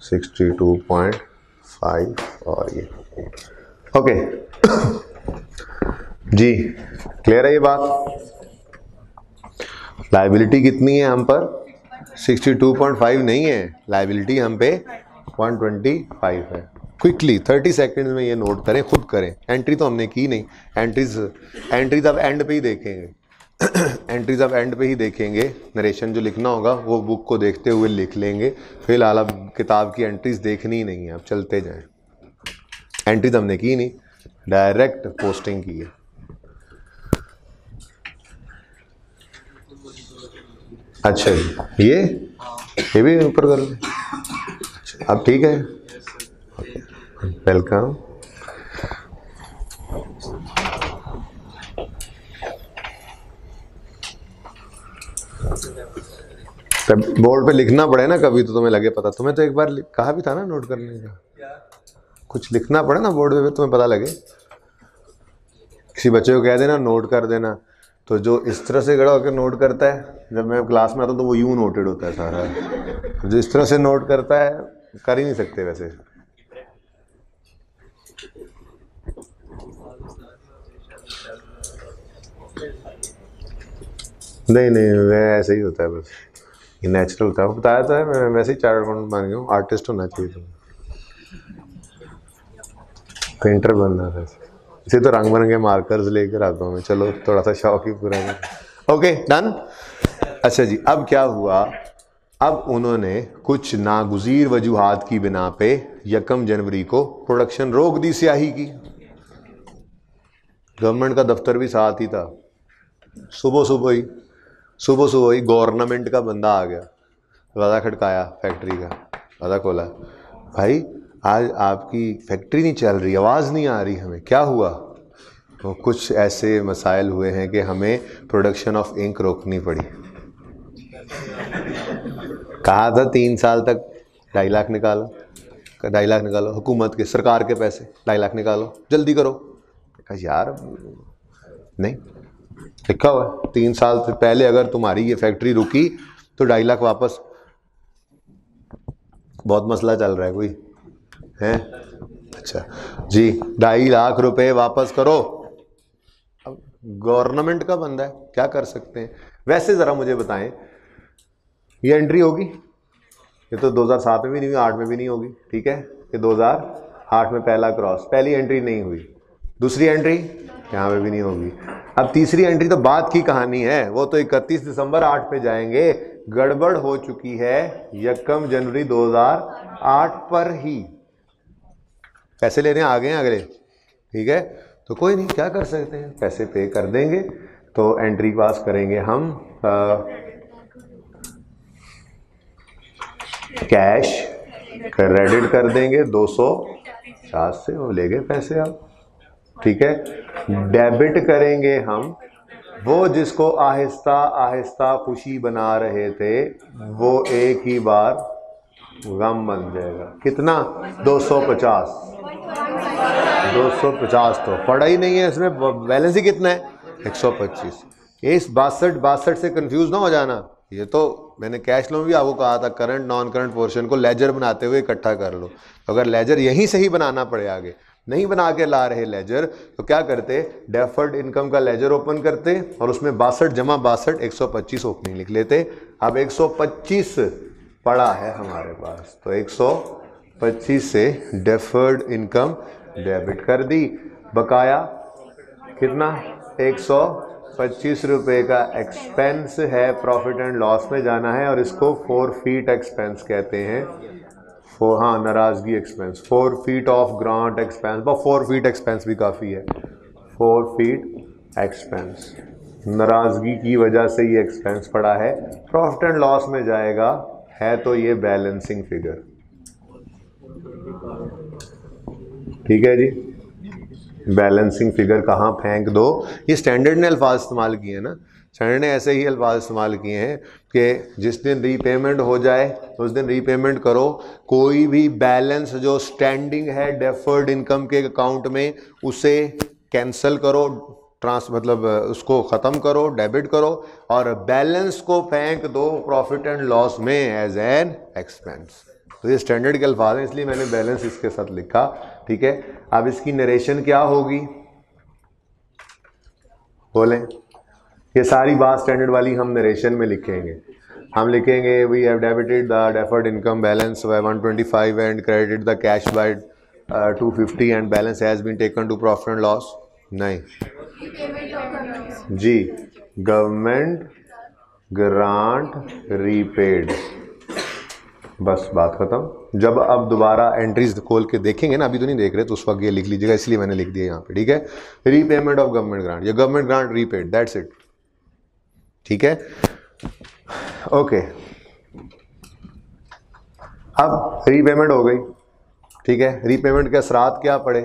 62.5 और ये ओके जी, क्लियर है ये बात। लायबिलिटी कितनी है हम पर 62.5 नहीं है, लायबिलिटी हम पे 125 है। क्विकली 30 सेकंड में ये नोट करें, खुद करें। एंट्री तो हमने की नहीं, एंट्रीज अब एंड पे ही देखेंगे एंट्रीज अब एंड पे ही देखेंगे, नरेशन जो लिखना होगा वो बुक को देखते हुए लिख लेंगे। फिलहाल अब किताब की एंट्रीज देखनी ही नहीं है, अब चलते जाएं। एंट्रीज हमने की नहीं, डायरेक्ट पोस्टिंग की है। अच्छा जी, ये भी ऊपर कर लें। अब ठीक है, वेलकम। तब बोर्ड पे लिखना पड़े ना कभी, तो तुम्हें लगे पता। तुम्हें तो एक बार कहा भी था ना नोट करने का, कुछ लिखना पड़े ना बोर्ड पे, तुम्हें पता लगे। किसी बच्चे को कह देना नोट कर देना, तो जो इस तरह से खड़ा होकर नोट करता है, जब मैं क्लास में आता हूँ तो वो यूं नोटेड होता है सारा। जो इस तरह से नोट करता है कर ही नहीं सकते वैसे। नहीं वह ऐसे ही होता है, बस ये नेचुरल होता है। बताया तो है, मैं वैसे ही चार्ट अकाउंट मान गया हूँ, आर्टिस्ट होना चाहिए तुम्हें, पेंटर बनना था। इसे तो रंग बिरंगे मार्कर्स लेकर आता हूँ मैं, चलो थोड़ा सा शौक ही पूरा कर। Okay done. अच्छा जी, अब क्या हुआ, अब उन्होंने कुछ नागुज़ीर वजूहात की बिना पे 1 जनवरी को प्रोडक्शन रोक दी स्याही की। गवर्नमेंट का दफ्तर भी साथ ही था। सुबह ही गवर्नमेंट का बंदा आ गया, दरवाज़ा खटकाया फैक्ट्री का, दरवाज़ा खोला, भाई आज आपकी फैक्ट्री नहीं चल रही, आवाज़ नहीं आ रही हमें, क्या हुआ। तो कुछ ऐसे मसाइल हुए हैं कि हमें प्रोडक्शन ऑफ इंक रोकनी पड़ी। कहा था 3 साल तक 2.5 लाख निकालो, 2.5 लाख निकालो, हुकूमत के सरकार के पैसे 2.5 लाख निकालो, जल्दी करो। कहा यार नहीं, लिखा हुआ है 3 साल से पहले अगर तुम्हारी ये फैक्ट्री रुकी तो 2.5 लाख वापस। बहुत मसला चल रहा है कोई है, अच्छा जी 2.5 लाख रुपए वापस करो। अब गवर्नमेंट का बंदा है, क्या कर सकते हैं। वैसे ज़रा मुझे बताएं, ये एंट्री होगी, ये तो 2007 में भी नहीं हुई, 8 में भी नहीं होगी, ठीक है। ये 2008 में पहला क्रॉस, पहली एंट्री नहीं हुई, दूसरी एंट्री यहाँ पे भी नहीं होगी। अब तीसरी एंट्री तो बाद की कहानी है, वो तो 31 दिसंबर 8 पे जाएंगे। गड़बड़ हो चुकी है 1 जनवरी 2008 पर ही, पैसे लेने आ गए हैं अगले, ठीक है। तो कोई नहीं, क्या कर सकते हैं, पैसे पे कर देंगे। तो एंट्री पास करेंगे हम, कैश क्रेडिट कर देंगे 250 से, वो ले गए पैसे आप, ठीक है। डेबिट करेंगे हम वो जिसको आहिस्ता आहिस्ता खुशी बना रहे थे, वो एक ही बार गम बन जाएगा। कितना? 250। 250 तो पड़ा ही नहीं है, इसमें बैलेंस ही कितना है? 125। इस 62 से कंफ्यूज ना हो जाना। ये तो मैंने कैश फ्लो में भी आपको कहा था, करंट नॉन करंट पोर्शन को लेजर बनाते हुए इकट्ठा कर लो। अगर लेजर यहीं से ही बनाना पड़े, आगे नहीं बना के ला रहे लेजर, तो क्या करते? डेफर्ड इनकम का लेजर ओपन करते और उसमें 62 जमा 62 125 ओपनिंग लिख लेते। अब 125 पड़ा है हमारे पास, तो 125 से डेफर्ड इनकम डेबिट कर दी। बकाया कितना? 125 रुपये का एक्सपेंस है, प्रॉफिट एंड लॉस में जाना है, और इसको फोरफीट एक्सपेंस कहते हैं। हाँ, नाराजगी expense, 4 feet of grant expense. 4 feet expense भी काफ़ी है। 4 फीट एक्सपेंस, नाराजगी की वजह से ये एक्सपेंस पड़ा है, प्रॉफिट एंड लॉस में जाएगा, है तो ये बैलेंसिंग फिगर। ठीक है जी, बैलेंसिंग फिगर कहाँ फेंक दो? ये स्टैंडर्ड ने अल्फाज इस्तेमाल किए हैं ना, स्टैंडर्ड ने ऐसे ही अल्फाज इस्तेमाल किए हैं कि जिस दिन रीपेमेंट हो जाए उस दिन रीपेमेंट करो। कोई भी बैलेंस जो स्टैंडिंग है डेफर्ड इनकम के अकाउंट में, उसे कैंसिल करो, मतलब उसको ख़त्म करो, डेबिट करो, और बैलेंस को फेंक दो प्रॉफिट एंड लॉस में एज एन एक्सपेंस। तो ये स्टैंडर्ड के अल्फाज हैं, इसलिए मैंने बैलेंस इसके साथ लिखा। ठीक है, अब इसकी नरेशन क्या होगी? बोलें। ये सारी बात स्टैंडर्ड वाली हम नरेशन में लिखेंगे। हम लिखेंगे we have debited the deferred income balance by 125 and credited the cash by 250 and balance has been taken to profit and loss. नहीं जी, गवर्नमेंट ग्रांट रीपेड, बस बात खत्म। जब अब दोबारा एंट्रीज खोल के देखेंगे ना, अभी तो नहीं देख रहे, तो उस वक्त ये लिख लीजिएगा, इसलिए मैंने लिख दिया यहाँ पे। ठीक है, रीपेमेंट ऑफ गवर्नमेंट ग्रांट, या government grant repaid, that's it. ठीक है, ओके। अब रीपेमेंट हो गई। ठीक है, रीपेमेंट के असरात क्या पड़े?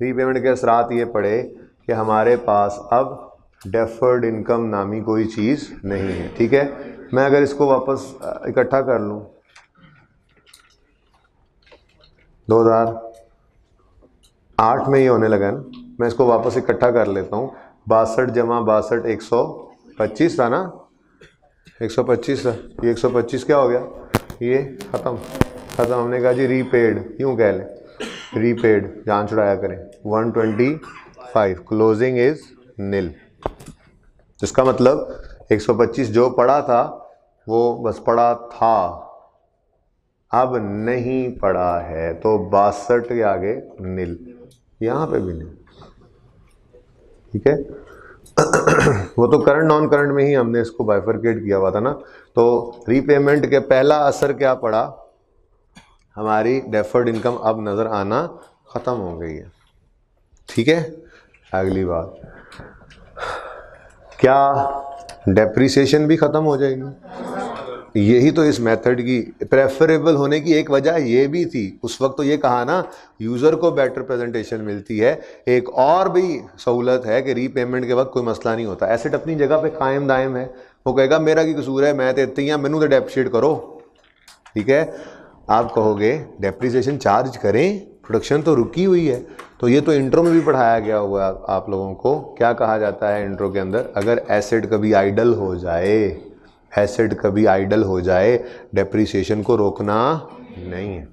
रीपेमेंट के असरात ये पड़े कि हमारे पास अब डेफर्ड इनकम नामी कोई चीज़ नहीं है। ठीक है, मैं अगर इसको वापस इकट्ठा कर लूँ, 2008 में ये होने लगा ना, मैं इसको वापस इकट्ठा कर लेता हूँ। 62 जमा 62 125 था ना, 125 था। ये 125 क्या हो गया? ये ख़त्म। हमने कहा जी रीपेड, यूँ कह लें रीपेड, जान छुड़ाया करें। 125 क्लोजिंग इज नील, जिसका मतलब 125 जो पड़ा था वो बस पड़ा था, अब नहीं पड़ा है, तो 62 के आगे नील, यहाँ पे भी नहीं। ठीक है, वो तो करंट नॉन करंट में ही हमने इसको बाइफरकेट किया हुआ था ना। तो रीपेमेंट के पहला असर क्या पड़ा? हमारी डेफर्ड इनकम अब नज़र आना ख़त्म हो गई है। ठीक है, अगली बात, क्या डेप्रिसिएशन भी ख़त्म हो जाएगी? यही तो इस मेथड की प्रेफरेबल होने की एक वजह ये भी थी। उस वक्त तो ये कहा ना, यूज़र को बेटर प्रेजेंटेशन मिलती है। एक और भी सहूलत है कि रीपेमेंट के वक्त कोई मसला नहीं होता, एसेट अपनी जगह पे कायम दायम है। वो कहेगा मेरा की कसूर है, मैं तो इतनी ही, मैनू तो डेप्रिशिएट करो। ठीक है, आप कहोगे डेप्रिसिएशन चार्ज करें, प्रोडक्शन तो रुकी हुई है। तो ये तो इंट्रो में भी पढ़ाया गया हुआ है आप लोगों को। क्या कहा जाता है इंट्रो के अंदर? अगर एसेट कभी आइडल हो जाए, एसेट कभी आइडल हो जाए, डेप्रिसिएशन को रोकना नहीं है,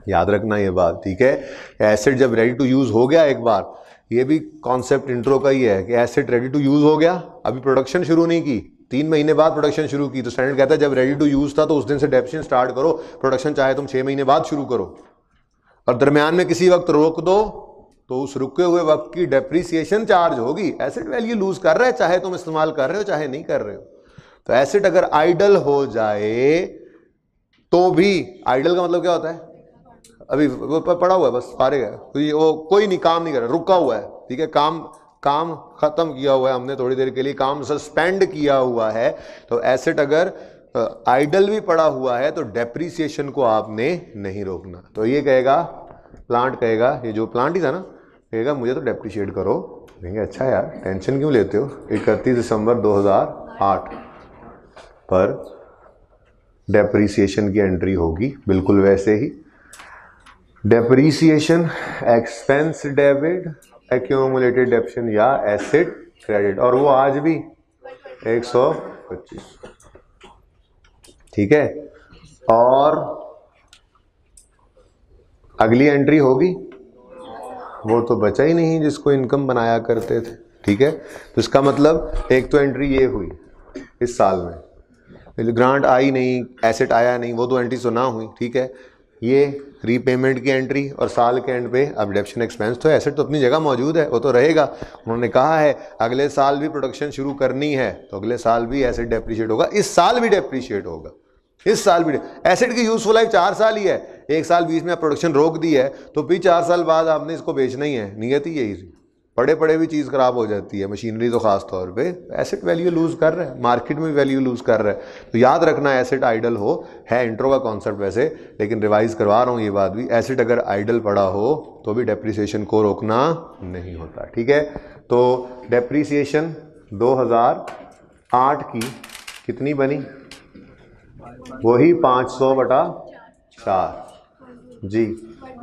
याद रखना ये बात। ठीक है, एसेट जब रेडी टू यूज़ हो गया एक बार, ये भी कॉन्सेप्ट इंट्रो का ही है कि एसेट रेडी टू यूज़ हो गया, अभी प्रोडक्शन शुरू नहीं की, 3 महीने बाद प्रोडक्शन शुरू की, तो स्टैंडर्ड कहता है जब रेडी टू यूज़ था तो उस दिन से डेप्रिसिएशन स्टार्ट करो, प्रोडक्शन चाहे तुम 6 महीने बाद शुरू करो, और दरमियान में किसी वक्त रोक दो तो उस रुके हुए वक्त की डेप्रिसिएशन चार्ज होगी। एसेट वैल्यू लूज कर रहा है, चाहे तुम इस्तेमाल कर रहे हो चाहे नहीं कर रहे हो। तो एसेट अगर आइडल हो जाए तो भी, आइडल का मतलब क्या होता है? अभी वो पड़ा हुआ है, बस फारिग है, तो वो कोई नहीं, काम नहीं कर रहा, रुका हुआ है। ठीक है, काम खत्म किया हुआ है हमने, थोड़ी देर के लिए काम सस्पेंड किया हुआ है। तो एसेट अगर आइडल भी पड़ा हुआ है तो डेप्रिसिएशन को आपने नहीं रोकना। तो ये कहेगा, प्लांट कहेगा, ये जो प्लांट ही था ना, कहेगा मुझे तो डेप्रिशिएट करो। कहेंगे अच्छा यार टेंशन क्यों लेते हो, 31 दिसंबर 2008 पर डेप्रीसिएशन की एंट्री होगी बिल्कुल वैसे ही। Depreciation expense debit, accumulated depreciation या एसेट क्रेडिट, और वो आज भी 125। ठीक है, और अगली एंट्री होगी वो तो बचा ही नहीं जिसको इनकम बनाया करते थे। ठीक है, तो इसका मतलब एक तो एंट्री ये हुई इस साल में, ग्रांट आई नहीं, एसेट आया नहीं, वो तो एंट्री तो ना हुई। ठीक है, ये रीपेमेंट की एंट्री और साल के एंड पे अब डेप्शन एक्सपेंस, तो एसेट तो अपनी जगह मौजूद है, वो तो रहेगा। उन्होंने कहा है अगले साल भी प्रोडक्शन शुरू करनी है तो अगले साल भी एसेट डेप्रिशिएट होगा, इस साल भी डेप्रिशिएट होगा, इस साल भी। एसेट की यूजफुल लाइफ 4 साल ही है, एक साल बीच में प्रोडक्शन रोक दी है तो भी 4 साल बाद आपने इसको बेचना ही है, नियत ही यही थी। पड़े पड़े भी चीज़ खराब हो जाती है, मशीनरी तो खास तौर पे एसेट वैल्यू लूज कर रहा है, मार्केट में वैल्यू लूज कर रहा है। तो याद रखना एसेट आइडल हो, है इंट्रो का कॉन्सेप्ट वैसे, लेकिन रिवाइज करवा रहा हूँ ये बात भी, एसेट अगर आइडल पड़ा हो तो भी डेप्रिसिएशन को रोकना नहीं होता। ठीक है, तो डेप्रिसिएशन 2008 की कितनी बनी, वही 500/4 जी।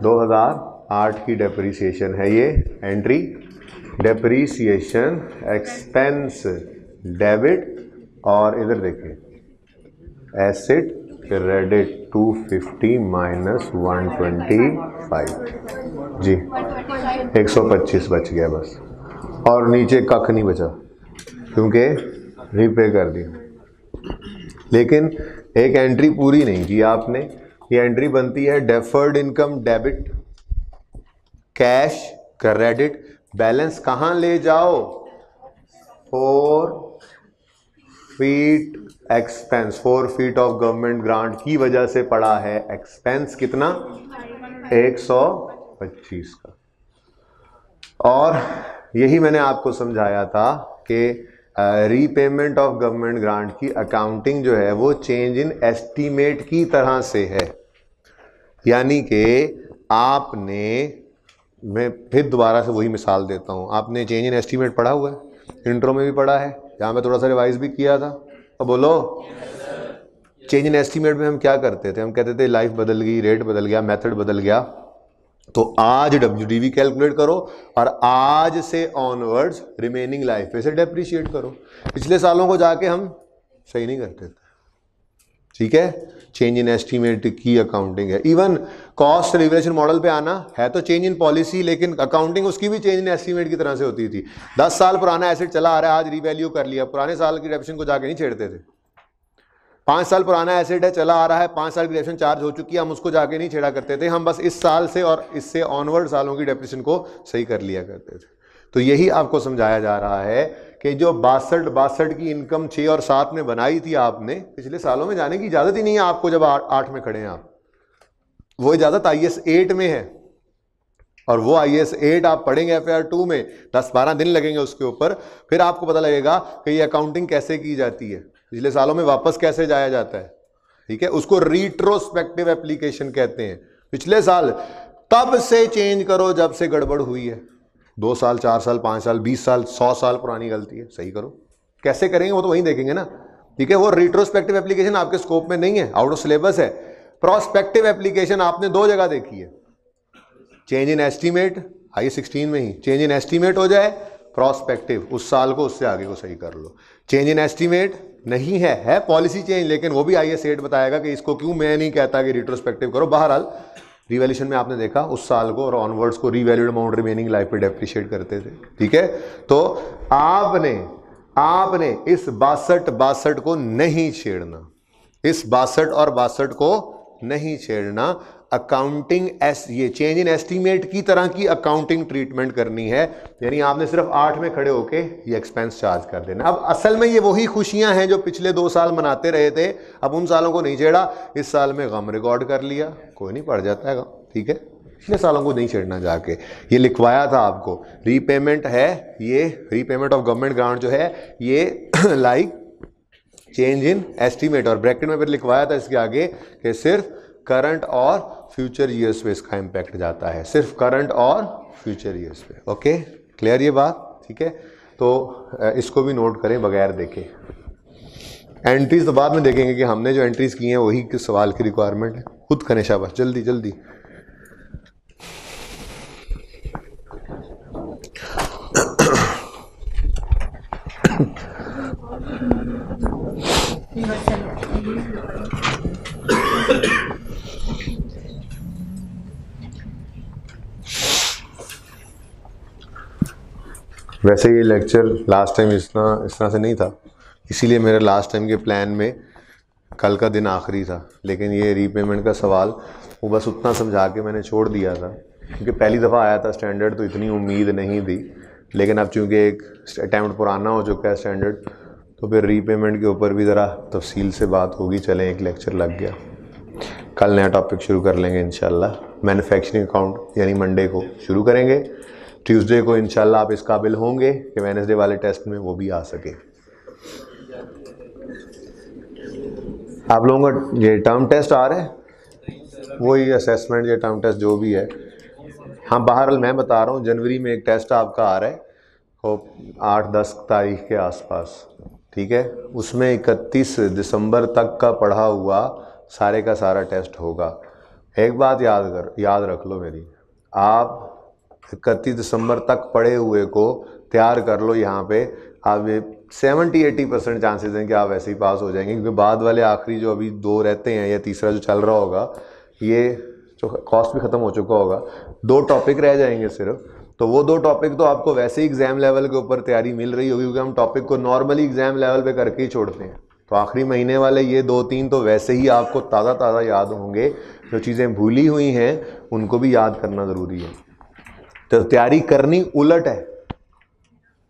2008 की डेप्रिसिएशन है ये एंट्री, डेप्रिसिएशन एक्सपेंस डेबिट, और इधर देखिए एसेट क्रेडिट 250 माइनस 125 जी, 125 बच गया बस, और नीचे कख नहीं बचा क्योंकि रीपे कर दिया। लेकिन एक एंट्री पूरी नहीं की आपने, ये एंट्री बनती है deferred income debit, cash credit, balance कहाँ ले जाओ, 4 feet expense, 4 feet of government grant की वजह से पड़ा है एक्सपेंस कितना, 125 का। और यही मैंने आपको समझाया था कि रीपेमेंट ऑफ गवर्नमेंट ग्रांट की अकाउंटिंग जो है वो चेंज इन एस्टीमेट की तरह से है, यानी कि आपने, मैं फिर दोबारा से वही मिसाल देता हूँ, आपने चेंज इन एस्टीमेट पढ़ा हुआ है, इंट्रो में भी पढ़ा है, यहाँ पे थोड़ा सा रिवाइज भी किया था, तो बोलो चेंज इन एस्टीमेट में हम क्या करते थे, हम कहते थे लाइफ बदल गई, रेट बदल गया, मेथड बदल गया, तो आज WDV कैलकुलेट करो और आज से ऑनवर्ड्स रिमेनिंग लाइफ पे से डेप्रिशिएट करो। पिछले सालों को जाके हम सही नहीं करते थे। ठीक है, चेंज इन एस्टीमेट की अकाउंटिंग है, इवन कॉस्ट रिवैल्यूएशन मॉडल पे आना है तो चेंज इन पॉलिसी, लेकिन अकाउंटिंग उसकी भी चेंज इन एस्टीमेट की तरह से होती थी। 10 साल पुराना एसेट चला आ रहा है, आज रिवैल्यू कर लिया, पुराने साल की डेप्रिसिएशन को जाके नहीं छेड़ते थे। 5 साल पुराना एसेट है, चला आ रहा है, 5 साल की डेप्रिसिएशन चार्ज हो चुकी है, हम उसको जाके नहीं छेड़ा करते थे, हम बस इस साल से और इससे ऑनवर्ड सालों की डेप्रिसिएशन को सही कर लिया करते थे। तो यही आपको समझाया जा रहा है कि जो 62 की इनकम 6 और 7 में बनाई थी आपने, पिछले सालों में जाने की इजाजत ही नहीं है आपको, जब 8 में खड़े हैं आप, वो इजाजत IAS 8 में है, और वो IAS 8 आप पढ़ेंगे FAR 2 में, 10-12 दिन लगेंगे उसके ऊपर, फिर आपको पता लगेगा कि ये अकाउंटिंग कैसे की जाती है, पिछले सालों में वापस कैसे जाया जाता है। ठीक है, उसको रिट्रोस्पेक्टिव एप्लीकेशन कहते हैं। पिछले साल तब से चेंज करो जब से गड़बड़ हुई है, 2 साल 4 साल 5 साल 20 साल 100 साल पुरानी गलती है, सही करो। कैसे करेंगे वो तो वहीं देखेंगे ना। ठीक है, वो रिट्रोस्पेक्टिव एप्लीकेशन आपके स्कोप में नहीं है, आउट ऑफ सिलेबस है। प्रोस्पेक्टिव एप्लीकेशन आपने 2 जगह देखी है, चेंज इन एस्टीमेट IAS 16 में ही चेंज इन एस्टीमेट हो जाए, प्रोस्पेक्टिव उस साल को उससे आगे को सही कर लो। चेंज इन एस्टीमेट नहीं है पॉलिसी चेंज, लेकिन वो भी IAS 8 बताएगा कि इसको क्यों, मैं नहीं कहता कि रिट्रोस्पेक्टिव करो। बहरहाल रिवैल्यूएशन में आपने देखा उस साल को और ऑनवर्ड्स को रीवैल्यूड अमाउंट रिमेनिंग लाइफ पे डेप्रिशिएट करते थे। ठीक है, तो आपने इस 62 को नहीं छेड़ना, इस 62 और 62 को नहीं छेड़ना। अकाउंटिंग ये चेंज इन एस्टीमेट की तरह की अकाउंटिंग ट्रीटमेंट करनी है, यानी आपने सिर्फ 8 में खड़े होके ये एक्सपेंस चार्ज कर देना। अब असल में ये वही खुशियां हैं जो पिछले 2 साल मनाते रहे थे, अब उन सालों को नहीं छेड़ा, इस साल में गम रिकॉर्ड कर लिया, कोई नहीं, पड़ जाता है गम। ठीक है, पिछले सालों को नहीं छेड़ना जाके, ये लिखवाया था आपको। रीपेमेंट है, ये रीपेमेंट ऑफ गवर्नमेंट ग्रांट जो है ये लाइक चेंज इन एस्टीमेट, और ब्रैकेट में फिर लिखवाया था इसके आगे कि सिर्फ करंट और फ्यूचर ईयर्स पे इसका इम्पैक्ट जाता है, सिर्फ करंट और फ्यूचर ईयर्स पे। ओके, क्लियर ये बात? ठीक है, तो इसको भी नोट करें बगैर देखे। एंट्रीज तो बाद में देखेंगे कि हमने जो एंट्रीज की हैं वही किस सवाल की रिक्वायरमेंट है। खुद करें, शाबाश, जल्दी जल्दी। वैसे ये लेक्चर लास्ट टाइम इस तरह से नहीं था, इसीलिए मेरे लास्ट टाइम के प्लान में कल का दिन आखिरी था, लेकिन ये रीपेमेंट का सवाल वो बस उतना समझा के मैंने छोड़ दिया था, क्योंकि पहली दफ़ा आया था स्टैंडर्ड तो इतनी उम्मीद नहीं थी। लेकिन अब चूँकि एक अटैम्प्ट पुराना हो चुका है स्टैंडर्ड, तो फिर रीपेमेंट के ऊपर भी ज़रा तफसील से बात होगी। चलें, एक लेक्चर लग गया, कल नया टॉपिक शुरू कर लेंगे इंशाल्लाह। मैन्युफैक्चरिंग अकाउंट यानी मंडे को शुरू करेंगे, ट्यूसडे को इंशाल्लाह आप इस काबिल होंगे कि वेडनेसडे वाले टेस्ट में वो भी आ सके। आप लोगों का ये टर्म टेस्ट आ रहा है, वही असेसमेंट या टर्म टेस्ट जो भी है। हाँ, बहरहाल मैं बता रहा हूँ, जनवरी में एक टेस्ट आपका आ रहा है, वो 8-10 तारीख के आसपास, ठीक है। उसमें 31 दिसंबर तक का पढ़ा हुआ सारे का सारा टेस्ट होगा। एक बात याद रख लो मेरी, आप 31 दिसंबर तक पढ़े हुए को तैयार कर लो। यहाँ पे आप 70-80% चांसेस हैं कि आप वैसे ही पास हो जाएंगे, क्योंकि बाद वाले आखिरी जो अभी 2 रहते हैं या तीसरा जो चल रहा होगा, ये जो कॉस्ट भी ख़त्म हो चुका होगा, 2 टॉपिक रह जाएंगे सिर्फ। तो वो 2 टॉपिक तो आपको वैसे ही एग्ज़ाम लेवल के ऊपर तैयारी मिल रही होगी, क्योंकि हम टॉपिक को नॉर्मली एग्ज़ाम लेवल पे करके ही छोड़ते हैं। तो आखिरी महीने वाले ये 2-3 तो वैसे ही आपको ताज़ा याद होंगे। जो चीज़ें भूली हुई हैं उनको भी याद करना ज़रूरी है। तो तैयारी करनी उलट है,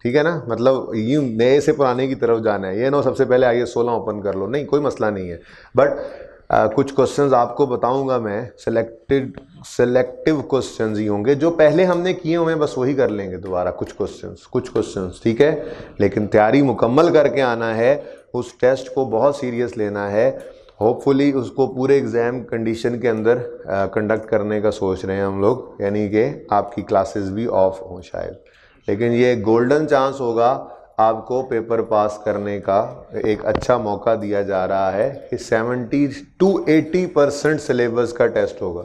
ठीक है ना, मतलब यूँ नए से पुराने की तरफ जाना है। ये ना सबसे पहले आइए 16 ओपन कर लो, नहीं, कोई मसला नहीं है। बट कुछ क्वेश्चंस आपको बताऊंगा मैं, सेलेक्टिव क्वेश्चंस ही होंगे, जो पहले हमने किए हुए हैं बस वही कर लेंगे दोबारा, कुछ क्वेश्चंस, ठीक है। लेकिन तैयारी मुकम्मल करके आना है, उस टेस्ट को बहुत सीरियस लेना है। होपफुली उसको पूरे एग्ज़ाम कंडीशन के अंदर कंडक्ट करने का सोच रहे हैं हम लोग, यानी कि आपकी क्लासेस भी ऑफ हों शायद। लेकिन ये गोल्डन चांस होगा, आपको पेपर पास करने का एक अच्छा मौका दिया जा रहा है कि 70-80% सिलेबस का टेस्ट होगा,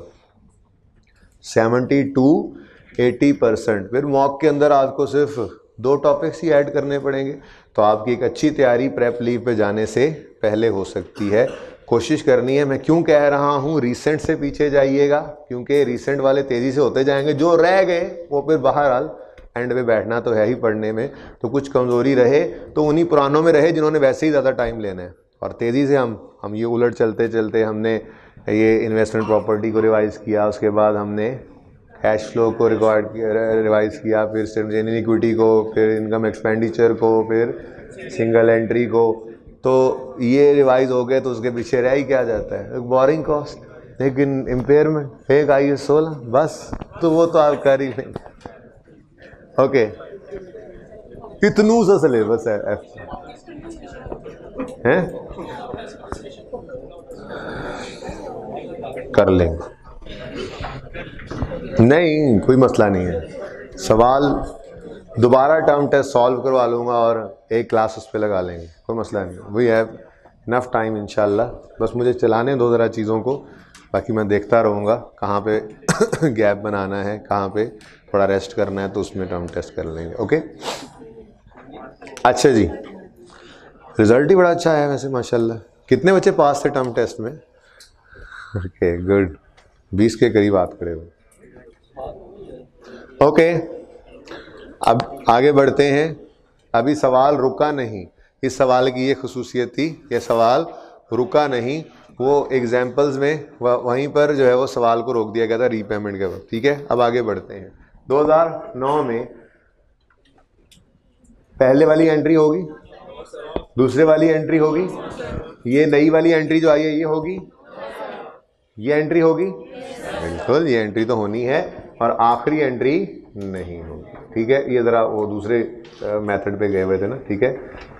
70-80%। फिर मॉक के अंदर आपको सिर्फ 2 टॉपिक्स ही ऐड करने पड़ेंगे। तो आपकी एक अच्छी तैयारी प्रेप लीव पे जाने से पहले हो सकती है। कोशिश करनी है। मैं क्यों कह रहा हूँ रिसेंट से पीछे जाइएगा, क्योंकि रिसेंट वाले तेज़ी से होते जाएंगे, जो रह गए वो फिर बहरहाल एंड पे बैठना तो है ही पढ़ने में। तो कुछ कमज़ोरी रहे तो उन्हीं पुरानों में रहे जिन्होंने वैसे ही ज़्यादा टाइम लेना है। और तेज़ी से हम ये उलट चलते चलते हमने ये इन्वेस्टमेंट प्रॉपर्टी को रिवाइज़ किया, उसके बाद हमने कैश फ्लो को रिवाइज़ किया, फिर स्टेटमेंट इक्विटी को, फिर इनकम एक्सपेंडिचर को, फिर सिंगल एंट्री को। तो ये रिवाइज हो गए तो उसके पीछे रह ही क्या जाता है, एक बोरिंग कॉस्ट, लेकिन इम्पेयरमेंट एक IAS 16 बस, तो वो तो आप कर ही लेंगे। ओके, कितनू सा सिलेबस है हैं? कर लेंगे, नहीं कोई मसला नहीं है। सवाल दोबारा टर्म टेस्ट सॉल्व करवा लूँगा और एक क्लास उस पर लगा लेंगे, कोई मसला नहीं। वी हैव इनफ टाइम इंशाल्लाह। बस मुझे चलाने दो ज़रा चीज़ों को, बाकी मैं देखता रहूँगा कहाँ पे गैप बनाना है, कहाँ पे थोड़ा रेस्ट करना है, तो उसमें टर्म टेस्ट कर लेंगे। ओके, अच्छा जी, रिज़ल्ट ही बड़ा अच्छा है वैसे माशाल्लाह। कितने बच्चे पास थे टर्म टेस्ट में? ओके गुड, 20 के करीब बात करे हुए। ओके, अब आगे बढ़ते हैं। अभी सवाल रुका नहीं, इस सवाल की ये खसूसियत थी, ये सवाल रुका नहीं। वो एग्जाम्पल्स में वहीं पर जो है वो सवाल को रोक दिया गया था रीपेमेंट के वक्त, ठीक है। अब आगे बढ़ते हैं। 2009 में पहले वाली एंट्री होगी, दूसरे वाली एंट्री होगी, ये नई वाली एंट्री जो आई है ये होगी, ये एंट्री होगी, बिल्कुल ये एंट्री तो होनी है, और आखिरी एंट्री नहीं होगी, ठीक है। ये ज़रा वो दूसरे मेथड पे गए हुए थे ना, ठीक है।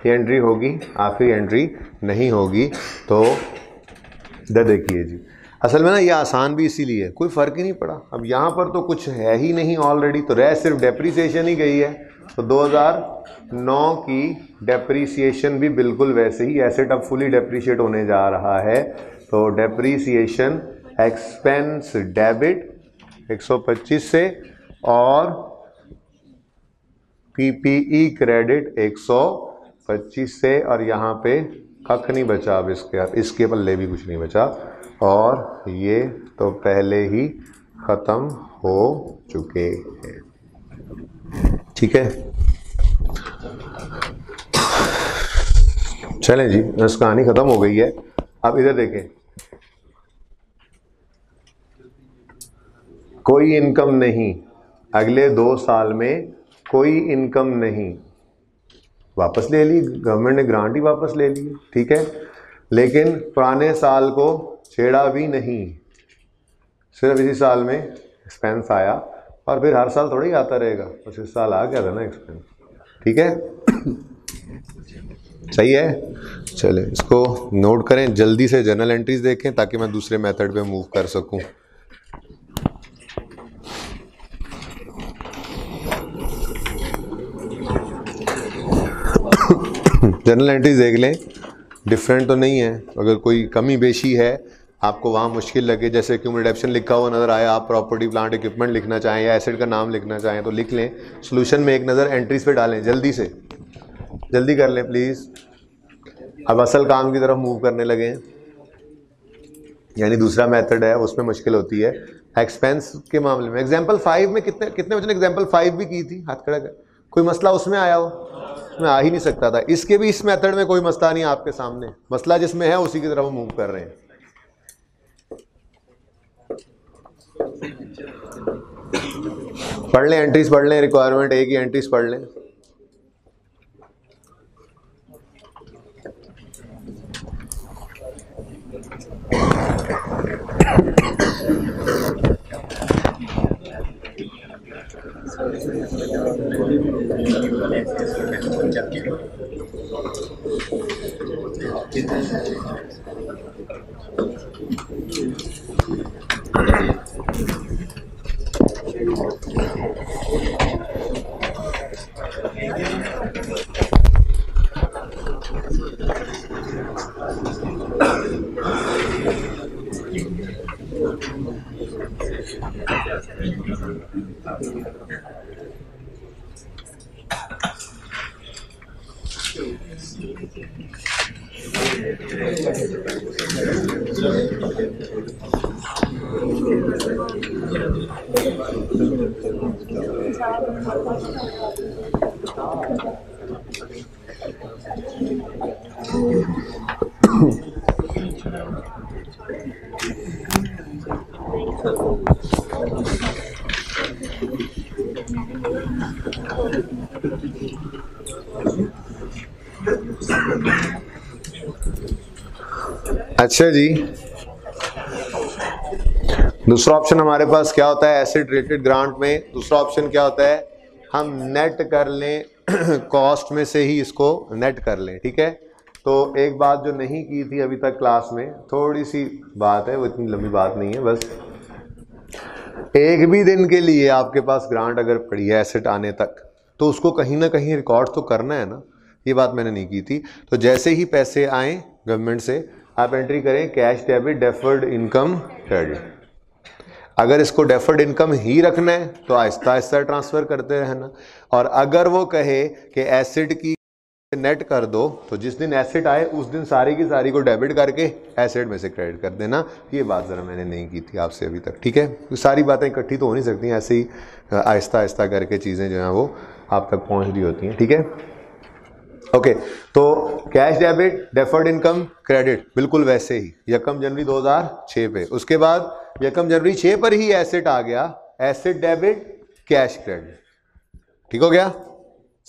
ये एंट्री होगी, आखिरी एंट्री नहीं होगी। तो इधर देखिए जी, असल में ना ये आसान भी इसीलिए है, कोई फ़र्क ही नहीं पड़ा। अब यहाँ पर तो कुछ है ही नहीं ऑलरेडी, तो रह सिर्फ डेप्रीसिएशन ही गई है। तो 2009 की डेप्रीसिएशन भी बिल्कुल वैसे ही, एसेट अब फुली डेप्रीशिएट होने जा रहा है। तो डेप्रीसिएशन एक्सपेंस डेबिट 125 से और पीपीई क्रेडिट 125 से, और यहाँ पे कख नहीं बचा अब इसके पल्ले भी कुछ नहीं बचा, और ये तो पहले ही ख़त्म हो चुके हैं। ठीक है, चलें जी, बस कहानी ख़त्म हो गई है। अब इधर देखें, कोई इनकम नहीं, अगले 2 साल में कोई इनकम नहीं, वापस ले ली गवर्नमेंट ने, ग्रांट ही वापस ले ली, ठीक है। लेकिन पुराने साल को छेड़ा भी नहीं, सिर्फ इसी साल में एक्सपेंस आया, और फिर हर साल थोड़ा ही आता रहेगा, बस इस साल आ गया था ना एक्सपेंस, ठीक है। सही है, चले इसको नोट करें, जल्दी से जर्नल एंट्रीज देखें ताकि मैं दूसरे मेथड पे मूव कर सकूं। जर्नल एंट्रीज देख लें, डिफरेंट तो नहीं है। अगर कोई कमी बेशी है, आपको वहाँ मुश्किल लगे, जैसे क्यूमुलेटिव लिखा हुआ नज़र आए, आप प्रॉपर्टी प्लांट इक्विपमेंट लिखना चाहें या एसेट का नाम लिखना चाहें तो लिख लें। सॉल्यूशन में एक नज़र एंट्रीज पे डालें, जल्दी से, जल्दी कर लें प्लीज़। अब असल काम की तरफ मूव करने लगे हैं, यानी दूसरा मेथड है, उसमें मुश्किल होती है एक्सपेंस के मामले में। एग्जाम्पल 5 में कितने बच्चों ने एग्जाम्पल 5 भी की थी, हाथ खड़ा कर। कोई मसला उसमें आया हो? उसमें आ ही नहीं सकता था। इसके भी इस मेथड में कोई मसला नहीं आपके सामने, मसला जिसमें है उसी की तरफ मूव कर रहे हैं। पढ़ लें, एंट्रीज पढ़ लें, रिक्वायरमेंट ए की एंट्रीज पढ़ लें। अच्छा जी, दूसरा ऑप्शन हमारे पास क्या होता है एसेट रिलेटेड ग्रांट में? दूसरा ऑप्शन क्या होता है, हम नेट कर लें कॉस्ट में से ही इसको नेट कर लें, ठीक है। तो एक बात जो नहीं की थी अभी तक क्लास में, थोड़ी सी बात है, वो इतनी लंबी बात नहीं है, बस एक भी दिन के लिए आपके पास ग्रांट अगर पड़ी है एसेट आने तक, तो उसको कहीं ना कहीं रिकॉर्ड तो करना है ना, ये बात मैंने नहीं की थी। तो जैसे ही पैसे आए गवर्नमेंट से, आप एंट्री करें cash debit deferred income credit. अगर इसको डेफर्ड इनकम ही रखना है तो आहिस्ता आहिस्ता ट्रांसफ़र करते रहना, और अगर वो कहे कि एसेट की नेट कर दो, तो जिस दिन एसेट आए उस दिन सारी की सारी को डेबिट करके एसेट में से क्रेडिट कर देना। ये बात ज़रा मैंने नहीं की थी आपसे अभी तक, ठीक है। तो सारी बातें इकट्ठी तो हो नहीं सकती, ऐसे ही आहिस्ता आहिस्ता करके चीज़ें जो हैं वो आप तक पहुँच रही होती हैं, ठीक है। ओके, तो cash debit deferred income credit बिल्कुल वैसे ही 1 जनवरी 2006 पे। उसके बाद 1 जनवरी 6 पर ही एसेट आ गया, एसेट डेबिट कैश क्रेडिट, ठीक हो गया,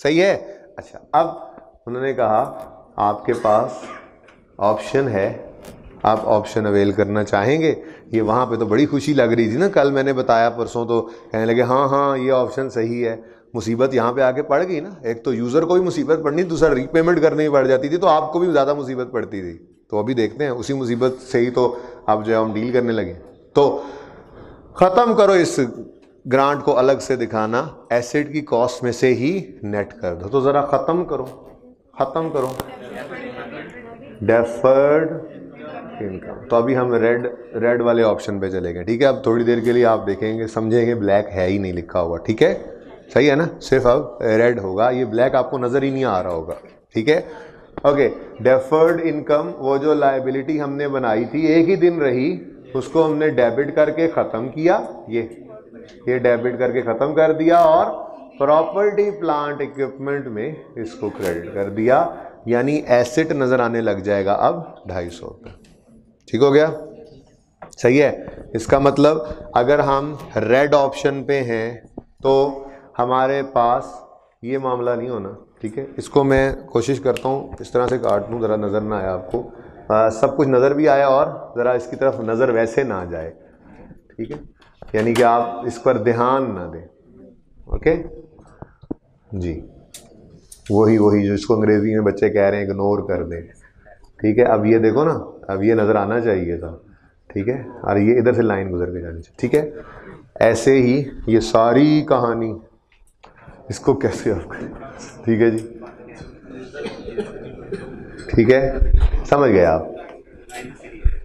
सही है। अच्छा, अब उन्होंने कहा आपके पास ऑप्शन है, आप ऑप्शन अवेल करना चाहेंगे। ये वहाँ पे तो बड़ी खुशी लग रही थी ना, कल मैंने बताया, परसों तो कहने लगे हाँ हाँ ये ऑप्शन सही है। मुसीबत यहाँ पे आके पड़ गई ना, एक तो यूज़र को भी मुसीबत पड़नी, दूसरा रीपेमेंट करनी पड़ जाती थी, तो आपको भी ज़्यादा मुसीबत पड़ती थी। तो अभी देखते हैं, उसी मुसीबत से ही तो अब जो है हम डील करने लगे। तो ख़त्म करो इस ग्रांट को अलग से दिखाना, एसेट की कॉस्ट में से ही नेट कर दो। तो ज़रा ख़त्म करो, ख़त्म करो डेफर्ड इनकम। तो अभी हम रेड वाले ऑप्शन पे चले गए, ठीक है। अब थोड़ी देर के लिए आप देखेंगे, समझेंगे ब्लैक है ही नहीं लिखा हुआ, ठीक है, सही है ना, सिर्फ अब रेड होगा, ये ब्लैक आपको नज़र ही नहीं आ रहा होगा, ठीक है। ओके, डेफर्ड इनकम, वो जो लायबिलिटी हमने बनाई थी एक ही दिन रही, उसको हमने डेबिट करके ख़त्म किया, ये डेबिट करके ख़त्म कर दिया, और प्रॉपर्टी प्लांट इक्विपमेंट में इसको क्रेडिट कर दिया, यानी एसेट नज़र आने लग जाएगा अब 250 रुपये। ठीक हो गया, सही है। इसका मतलब अगर हम रेड ऑप्शन पे हैं तो हमारे पास ये मामला नहीं होना, ठीक है। इसको मैं कोशिश करता हूँ इस तरह से काट दूँ, ज़रा नज़र ना आए आपको, सब कुछ नज़र भी आया और ज़रा इसकी तरफ नज़र वैसे ना जाए, ठीक है, यानी कि आप इस पर ध्यान ना दें। ओके जी, वही जो इसको अंग्रेज़ी में बच्चे कह रहे हैं इग्नोर कर दें, ठीक है। अब ये देखो ना, अब ये नज़र आना चाहिए था, ठीक है, और ये इधर से लाइन गुजर के जानी चाहिए, ठीक है। ऐसे ही ये सारी कहानी, इसको कैसे आप करें, ठीक है जी, ठीक है, समझ गए आप।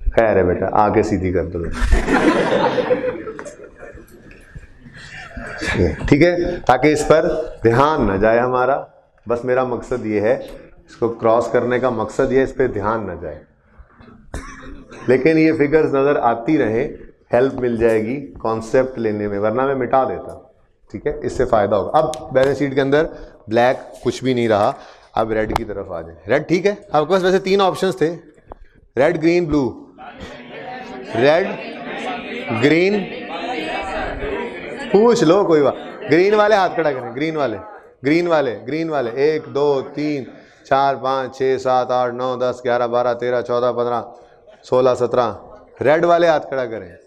खैर है बेटा, आगे सीधी कर दो, ठीक है, ताकि इस पर ध्यान ना जाए हमारा। बस मेरा मकसद ये है, इसको क्रॉस करने का मकसद ये है, इस पर ध्यान ना जाए, लेकिन ये फिगर्स नज़र आती रहे, हेल्प मिल जाएगी कॉन्सेप्ट लेने में, वरना मैं मिटा देता, ठीक है, इससे फ़ायदा होगा। अब बैलेंस शीट के अंदर ब्लैक कुछ भी नहीं रहा, अब रेड की तरफ आ जाए। रेड, ठीक है, आपके पास वैसे 3 ऑप्शंस थे, red green blue, red green, पूछ लो कोई बात। ग्रीन वाले हाथ खड़ा करें, ग्रीन वाले 1 2 3 4 5 6 7 8 9 10 11 12 13 14 15 16 17, रेड वाले हाथ खड़ा करें।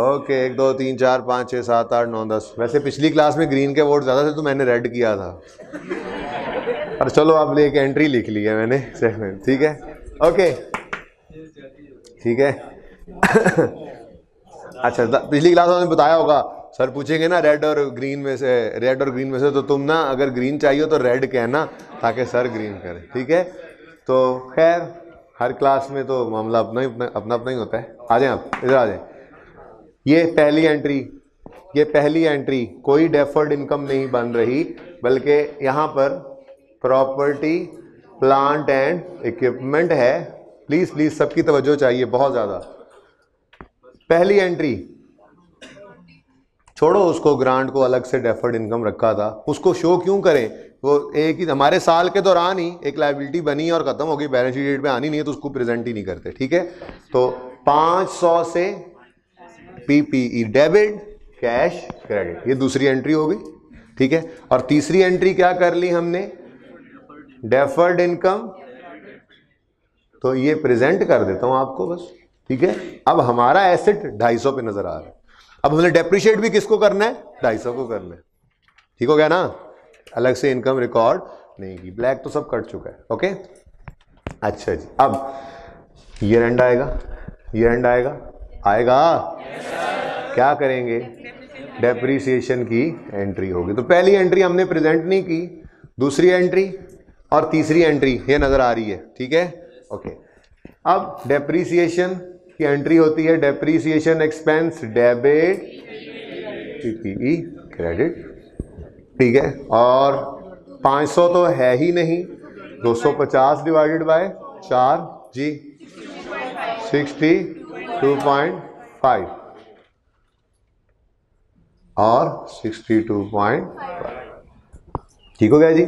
ओके, 1 2 3 4 5 6 7 8 9 10। वैसे पिछली क्लास में ग्रीन के वोट ज़्यादा थे तो मैंने रेड किया था, पर चलो अब एक एंट्री लिख ली है मैंने, ठीक है, ओके, ठीक है। अच्छा, पिछली क्लास में बताया होगा, सर पूछेंगे ना रेड और ग्रीन में से, तो तुम ना अगर ग्रीन चाहिए तो रेड कहना, ताकि सर ग्रीन करें, ठीक है। तो खैर हर क्लास में तो मामला अपना ही होता है। आ जाए आप, इधर आ जाए। ये पहली एंट्री कोई डेफर्ड इनकम नहीं बन रही, बल्कि यहाँ पर प्रॉपर्टी प्लांट एंड इक्विपमेंट है। प्लीज़ सबकी तवज्जो चाहिए बहुत ज़्यादा। पहली एंट्री छोड़ो, उसको ग्रांट को अलग से डेफर्ड इनकम रखा था, उसको शो क्यों करें, वो एक ही हमारे साल के दौरान ही एक लायबिलिटी बनी और ख़त्म हो गई, बैलेंस शीट डेट में आनी नहीं है तो उसको प्रेजेंट ही नहीं करते, ठीक है। तो 500 से पीपीई डेबिट, कैश क्रेडिट, ये दूसरी एंट्री हो गई, ठीक है। और तीसरी एंट्री क्या कर ली हमने, डेफर्ड इनकम, तो ये प्रेजेंट कर देता हूं आपको बस, ठीक है। अब हमारा एसेट 250 पे नजर आ रहा है। अब हमने डेप्रिशिएट भी किसको करना है, 250 को करना है, ठीक हो गया ना। अलग से इनकम रिकॉर्ड नहीं की, ब्लैक तो सब कट चुका है, ओके। अच्छा जी, अब ईयर एंड आएगा क्या करेंगे, डेप्रिसिएशन की एंट्री होगी। तो पहली एंट्री हमने प्रेजेंट नहीं की, दूसरी एंट्री और तीसरी एंट्री ये नजर आ रही है, ठीक है, ओके। अब डेप्रिसिएशन की एंट्री होती है, depreciation expense debit, PPE credit, ठीक है। और 500 तो है ही नहीं, 250 डिवाइडेड बाय 4 जी 62.5 और 62.5, ठीक हो गया जी।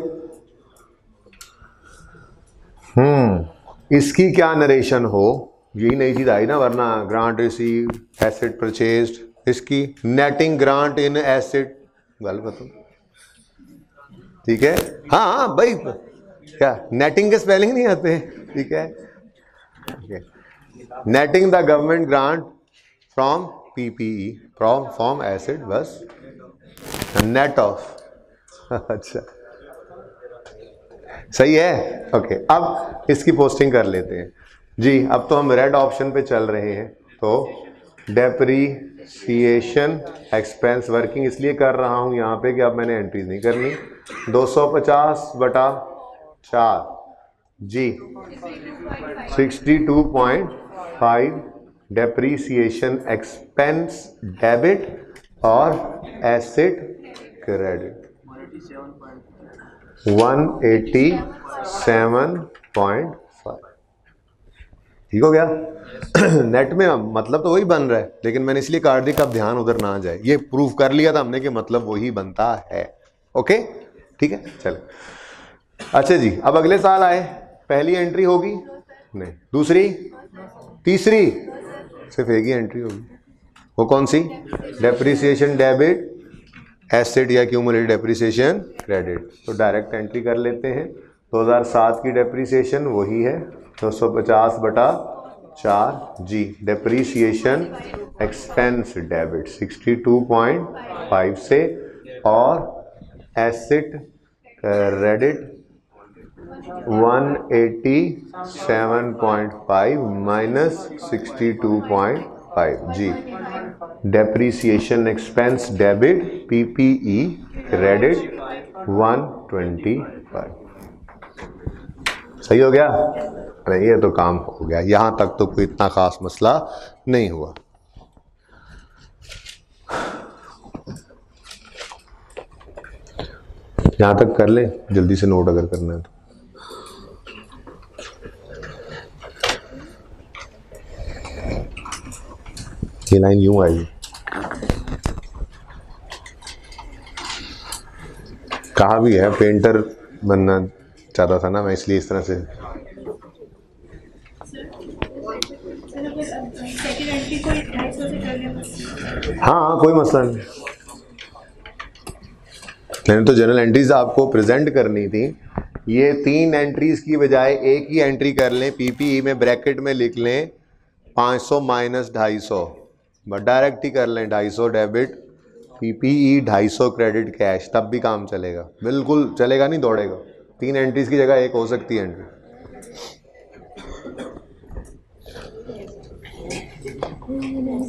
इसकी क्या नरेशन हो, यही नई चीज आई ना, वरना ग्रांट रिसीव, एसेट परचेज्ड, इसकी नेटिंग ग्रांट इन एसेट, गल खत्म, ठीक है। हाँ भाई, क्या नेटिंग के स्पेलिंग नहीं आते, ठीक है, netting the government grant from PPE from asset, बस नेट ऑफ, अच्छा सही है, ओके। अब इसकी पोस्टिंग कर लेते हैं जी। अब तो हम रेड ऑप्शन पे चल रहे हैं, तो डेप्रीसिएशन एक्सपेंस वर्किंग इसलिए कर रहा हूँ यहाँ पे कि अब मैंने एंट्रीज नहीं करनी। 250/4 जी 62.5 डेप्रीसिएशन एक्सपेंस डेबिट और एसेट क्रेडिट 187.5। ठीक हो गया। नेट में मतलब तो वही बन रहा है, लेकिन मैंने इसलिए काट दी कि अब ध्यान उधर ना जाए। ये प्रूफ कर लिया था हमने कि मतलब वही बनता है। ओके ठीक है चलो। अच्छा जी, अब अगले साल आए, पहली एंट्री होगी नहीं, दूसरी, तीसरी, सिर्फ एक ही एंट्री होगी। वो कौन सी? डेप्रिसिएशन डेबिट, एसेट या क्यूमुलेटेड डेप्रिसिएशन क्रेडिट। तो डायरेक्ट एंट्री कर लेते हैं। 2007 की डेप्रिसिएशन वही है 250/4 जी डेप्रिसिएशन एक्सपेंस डेबिट 62.5 से और एसेट क्रेडिट 187.5 माइनस 62.5 जी depreciation expense debit PPE credit 125। सही हो गया? अरे ये तो काम हो गया, यहां तक तो कोई इतना खास मसला नहीं हुआ। यहां तक कर ले, जल्दी से नोट अगर करना है तो। ये लाइन यूं आएगी, कहा भी है पेंटर बनना चाहता था ना मैं, इसलिए इस तरह से। हाँ कोई मसला नहीं, मैंने तो जनरल एंट्रीज आपको प्रेजेंट करनी थी। ये 3 एंट्रीज की बजाय एक ही एंट्री कर लें, पीपीई में ब्रैकेट में लिख लें 500 माइनस 250, बट डायरेक्ट ही कर लें 250 डेबिट पीपीई 250 क्रेडिट कैश, तब भी काम चलेगा। बिल्कुल चलेगा, नहीं दौड़ेगा। 3 एंट्रीज की जगह एक हो सकती है एंट्री।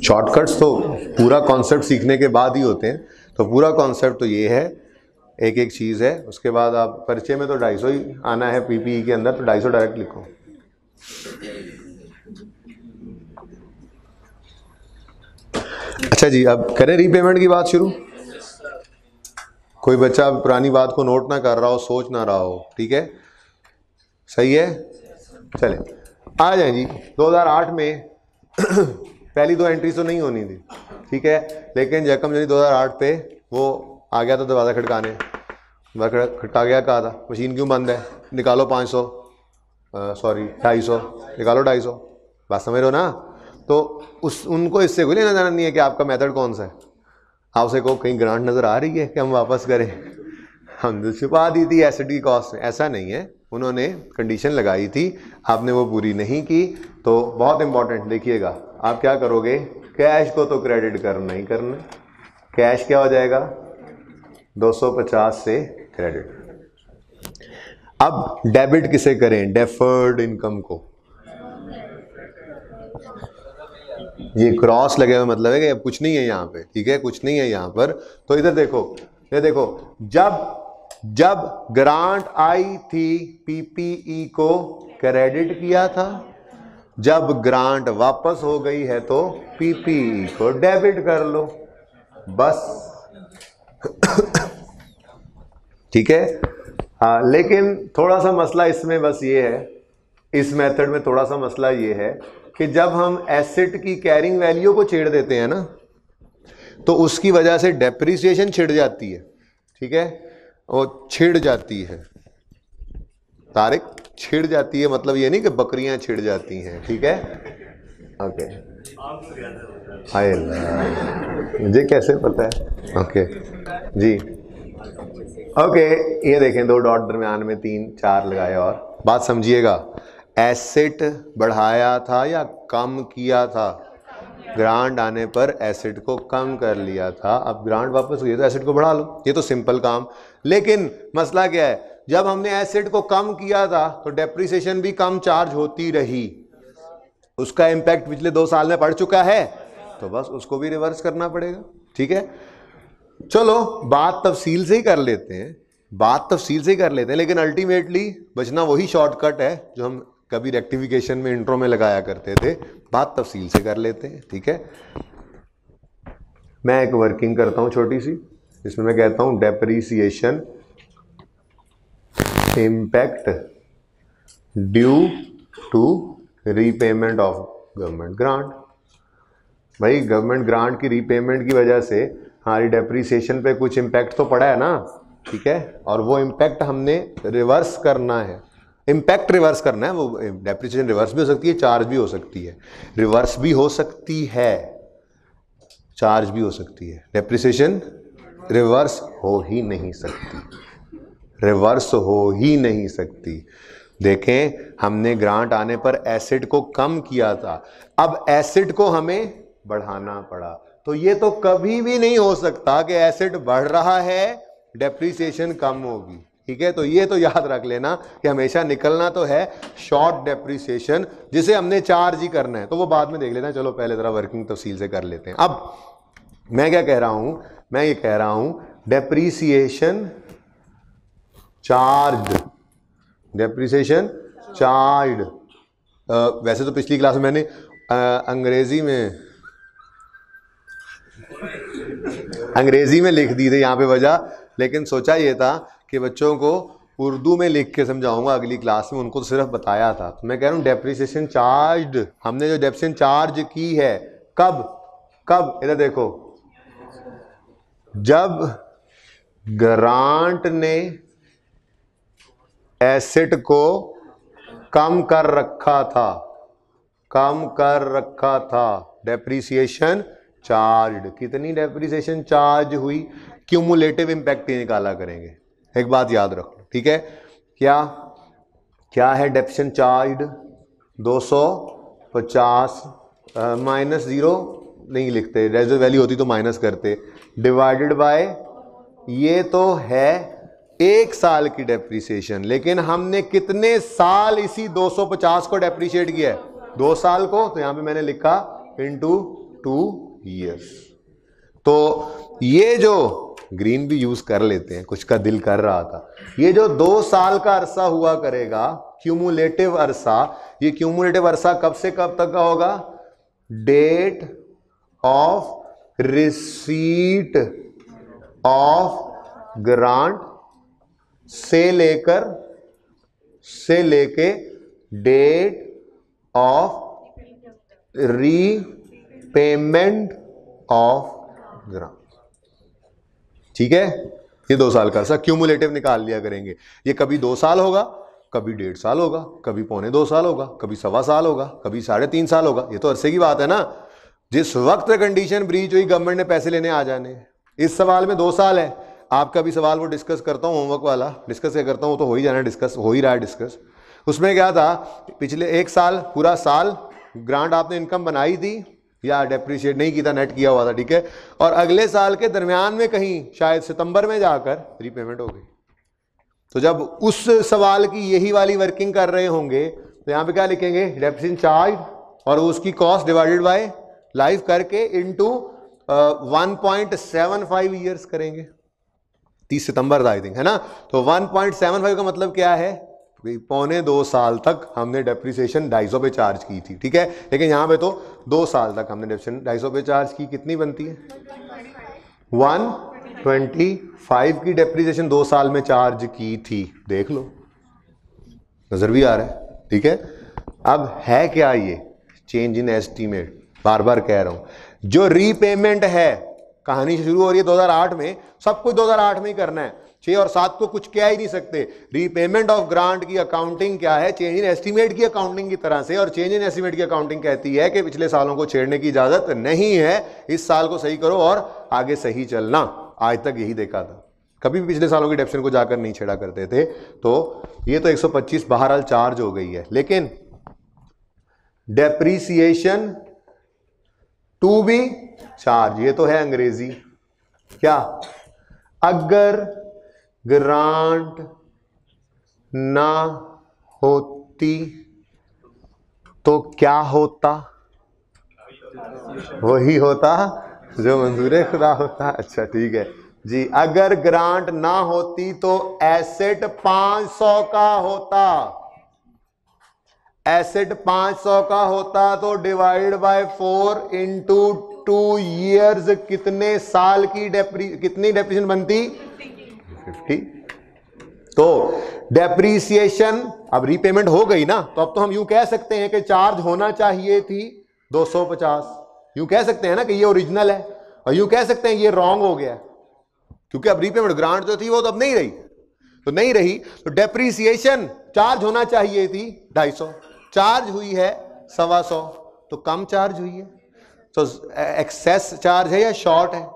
शॉर्टकट्स तो पूरा कॉन्सेप्ट सीखने के बाद ही होते हैं। तो पूरा कॉन्सेप्ट तो ये है, एक एक चीज़ है। उसके बाद आप परिचय में तो 250 ही आना है पीपीई के अंदर, तो 250 डायरेक्ट लिखो। अच्छा जी, अब करें रीपेमेंट की बात शुरू। कोई बच्चा पुरानी बात को नोट ना कर रहा हो, सोच ना रहा हो, ठीक है? सही है, चले आ जाए जी। 2008 में पहली 2 एंट्री तो नहीं होनी थी, ठीक है, लेकिन जकम जनी 2008 पे वो आ गया था दरवाज़ा खटकाने। खटका गया, कहा था मशीन क्यों बंद है, निकालो 500 सॉरी 250, निकालो 250। बात समझ रहे हो ना? तो उनको इससे कोई लेना देना नहीं है कि आपका मेथड कौन सा है। आपसे को कहीं ग्रांट नज़र आ रही है कि हम वापस करें, हमने छुपा दी थी एसेट की कॉस्ट में, ऐसा नहीं है। उन्होंने कंडीशन लगाई थी, आपने वो पूरी नहीं की। तो बहुत इंपॉर्टेंट देखिएगा, आप क्या करोगे, कैश को तो क्रेडिट करना ही करना। कैश क्या हो जाएगा, 250 से क्रेडिट। अब डेबिट किसे करें, डेफर्ड इनकम को। ये क्रॉस लगे हुए मतलब है कि अब कुछ नहीं है यहाँ पे, ठीक है, कुछ नहीं है यहाँ पर। तो इधर देखो, ये देखो, जब ग्रांट आई थी पीपीई को क्रेडिट किया था, जब ग्रांट वापस हो गई है तो पीपीई को डेबिट कर लो, बस। ठीक है। लेकिन थोड़ा सा मसला इसमें बस ये है, इस मेथड में थोड़ा सा मसला ये है कि जब हम एसेट की कैरिंग वैल्यू को छेड़ देते हैं ना, तो उसकी वजह से डेप्रिसिएशन छिड़ जाती है। ठीक है, वो छिड़ जाती है तारिक, छिड़ जाती है, मतलब ये नहीं कि बकरियां छिड़ जाती हैं। ठीक है, ओके। हाय मुझे कैसे पता है? ओके जी, ओके। ये देखें 2 डॉट दरमियान में 3 4 लगाए। और बात समझिएगा, एसेट बढ़ाया था या कम किया था? ग्रांट आने पर एसेट को कम कर लिया था, अब ग्रांट वापस हुई तो एसेट को बढ़ा लो, ये तो सिंपल काम। लेकिन मसला क्या है, जब हमने एसेट को कम किया था तो डेप्रिसिएशन भी कम चार्ज होती रही। उसका इम्पैक्ट पिछले 2 साल में पड़ चुका है, तो बस उसको भी रिवर्स करना पड़ेगा। ठीक है, चलो बात तफसील से ही कर लेते हैं, लेकिन अल्टीमेटली बचना वही शॉर्टकट है जो हम कभी रेक्टिफिकेशन में इंट्रो में लगाया करते थे। बात तफसील से कर लेते हैं। ठीक है, मैं एक वर्किंग करता हूं छोटी सी, इसमें मैं कहता हूं depreciation impact due to repayment of government grant. भाई गवर्नमेंट ग्रांट की रीपेमेंट की वजह से हमारी डेप्रीसिएशन पे कुछ इम्पैक्ट तो पड़ा है ना। ठीक है, और वो इम्पैक्ट हमने रिवर्स करना है, इम्पैक्ट रिवर्स करना है। वो डेप्रीसिएशन रिवर्स भी हो सकती है, चार्ज भी हो सकती है, रिवर्स भी हो सकती है, चार्ज भी हो सकती है। डेप्रीसिएशन रिवर्स हो ही नहीं सकती, रिवर्स हो ही नहीं सकती। देखें, हमने ग्रांट आने पर एसिड को कम किया था, अब एसिड को हमें बढ़ाना पड़ा, तो ये तो कभी भी नहीं हो सकता कि एसिड बढ़ रहा है डेप्रीसिएशन कम होगी। ठीक है, तो ये तो याद रख लेना कि हमेशा निकलना तो है शॉर्ट डेप्रीसिएशन, जिसे हमने चार्ज ही करना है, तो वो बाद में देख लेना। चलो पहले जरा वर्किंग तफसील से कर लेते हैं। अब मैं क्या कह रहा हूं, मैं ये कह रहा हूं डेप्रीसिएशन चार्ज, डेप्रीसिएशन चार्ज। वैसे तो पिछली क्लास में मैंने अंग्रेजी में लिख दी थी यहाँ पे वजह, लेकिन सोचा ये था कि बच्चों को उर्दू में लिख के समझाऊंगा अगली क्लास में, उनको तो सिर्फ बताया था। तो मैं कह रहा हूँ डेप्रीसिएशन चार्ज, हमने जो डेप्रीसिएशन चार्ज की है, कब इधर देखो, जब ग्रांट ने एसिड को कम कर रखा था, डेप्रीसिएशन चार्ज। कितनी डेप्रीसिएशन चार्ज हुई, क्यूमुलेटिव इंपैक्ट निकाला करेंगे। एक बात याद रख लो, ठीक है, क्या है डेप्रीसिएशन चार्ज, 250 माइनस 0 नहीं लिखते, रेजिडुअल वैल्यू होती तो माइनस करते, डिवाइडेड बाय, ये तो है 1 साल की डेप्रीसिएशन, लेकिन हमने कितने साल इसी 250 को डेप्रीशिएट किया है, 2 साल को, तो यहां पे मैंने लिखा इनटू 2 ईयर्स। तो ये जो ग्रीन भी यूज कर लेते हैं, कुछ का दिल कर रहा था, ये जो 2 साल का अरसा हुआ करेगा, क्यूमुलेटिव अरसा, ये क्यूमुलेटिव अरसा कब से कब तक का होगा, date of receipt of grant से लेके date of repayment of grant. ठीक है, ये 2 साल का अरसा क्यूमुलेटिव निकाल लिया करेंगे। ये कभी 2 साल होगा, कभी 1.5 साल होगा, कभी 1.25 साल होगा, कभी 1.25 साल होगा, कभी 3.5 साल होगा। ये तो अरसे की बात है ना, जिस वक्त कंडीशन ब्रीच हुई गवर्नमेंट ने पैसे लेने आ जाने। इस सवाल में 2 साल है, आपका भी सवाल वो डिस्कस करता हूं, होमवर्क वाला डिस्कस करता हूं, तो हो ही जाना डिस्कस, हो ही रहा है डिस्कस। उसमें क्या था, पिछले 1 साल पूरा साल ग्रांट आपने इनकम बनाई थी या डेप्रीशिएट नहीं की था, नेट किया हुआ था, ठीक है, और अगले साल के दरमियान में कहीं शायद सितंबर में जाकर रीपेमेंट हो गई। तो जब उस सवाल की यही वाली वर्किंग कर रहे होंगे, तो यहां पे क्या लिखेंगे, डेप्रीशिएशन चार्ज और उसकी कॉस्ट डिवाइडेड बाय लाइफ करके इनटू 1.75 ईयर्स करेंगे। 30 सितंबर था आई थिंक, है ना। तो 1.75 का मतलब क्या है, 1.25 साल तक हमने डेप्रीसिएशन 250 पे चार्ज की थी, ठीक है, लेकिन यहां पे तो 2 साल तक हमने डेप्रीसिएशन 250 पे चार्ज की। कितनी बनती है, 125 की डेप्रीसिएशन 2 साल में चार्ज की थी, देख लो, नजर भी आ रहा है, ठीक है। अब है क्या ये चेंज इन एस्टीमेट, बार बार कह रहा हूं, जो रीपेमेंट है, कहानी शुरू हो रही है 2008 में, सब कुछ 2008 में ही करना है, 6 और 7 को कुछ कह ही नहीं सकते। रीपेमेंट ऑफ ग्रांट की अकाउंटिंग क्या है, चेंज इन एस्टीमेट की अकाउंटिंग की तरह से, और चेंज इन एस्टीमेट की अकाउंटिंग कहती है कि पिछले सालों को छेड़ने की इजाजत नहीं है, इस साल को सही करो और आगे सही चलना। आज तक यही देखा था, कभी भी पिछले सालों की डेप्शन को जाकर नहीं छेड़ा करते थे। तो ये तो 125 बहरहाल चार्ज हो गई है, लेकिन डेप्रीसिएशन टू बी चार्ज, ये तो है अंग्रेजी। क्या, अगर ग्रांट ना होती तो क्या होता? वही होता जो मंजूर खुदा होता। अच्छा ठीक है जी। अगर ग्रांट ना होती तो एसेट 500 का होता, एसेट 500 का होता तो डिवाइड बाय 4 इंटू 2 ईयर्स कितने साल की कितनी डेप्रिसिएशन बनती? 50। तो डेप्रीसिएशन अब रीपेमेंट हो गई ना, तो अब तो हम यूं कह सकते हैं कि चार्ज होना चाहिए थी 250। यूं कह सकते हैं ना कि ये ओरिजिनल है, और यूं कह सकते हैं ये रॉन्ग हो गया, क्योंकि अब रीपेमेंट ग्रांट जो थी वो तो अब नहीं रही, तो नहीं रही तो डेप्रीसिएशन चार्ज होना चाहिए थी 250, चार्ज हुई है 125, तो कम चार्ज हुई है। तो एक्सेस चार्ज है या शॉर्ट है?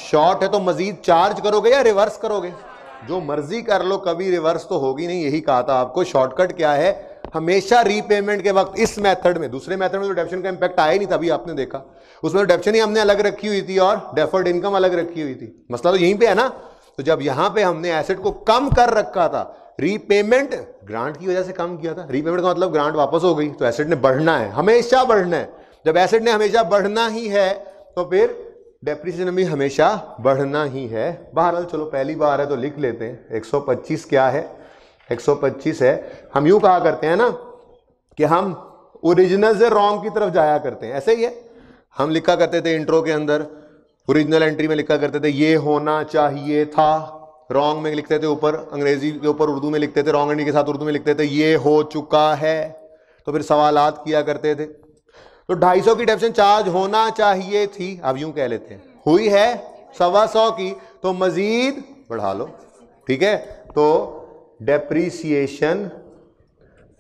शॉर्ट है तो मजीद चार्ज करोगे या रिवर्स करोगे? जो मर्जी कर लो, कभी रिवर्स तो होगी नहीं। यही कहा था आपको, शॉर्टकट क्या है, हमेशा रीपेमेंट के वक्त इस मेथड में, दूसरे मेथड में तो डेप्शन का इंपैक्ट आया ही नहीं था, अभी आपने देखा, उसमें तो डेप्शन ही हमने अलग रखी हुई थी और डेफर्ड इनकम अलग रखी हुई थी। मसला तो यहीं पे है ना। तो जब यहां पे हमने एसेट को कम कर रखा था, रीपेमेंट ग्रांट की वजह से कम किया था, रीपेमेंट का मतलब ग्रांट वापस हो गई, तो एसेट ने बढ़ना है, हमेशा बढ़ना है। जब एसेट ने हमेशा बढ़ना ही है तो फिर डेप्रिसिएशन भी हमेशा बढ़ना ही है। बहरहाल चलो पहली बार है तो लिख लेते हैं। 125 क्या है? 125 है, हम यूं कहा करते हैं ना कि हम ओरिजिनल से रॉन्ग की तरफ जाया करते हैं, ऐसे ही है। हम लिखा करते थे इंट्रो के अंदर, ओरिजिनल एंट्री में लिखा करते थे ये होना चाहिए था, रॉन्ग में लिखते थे ऊपर, अंग्रेजी के ऊपर उर्दू में लिखते थे, रॉन्ग एंट्री के साथ उर्दू में लिखते थे ये हो चुका है। तो फिर सवालात किया करते थे। तो 250 की डेप्शन चार्ज होना चाहिए थी, अब यूं कह लेते हैं, हुई है 125 की, तो मजीद बढ़ा लो, ठीक है। तो डेप्रीसिएशन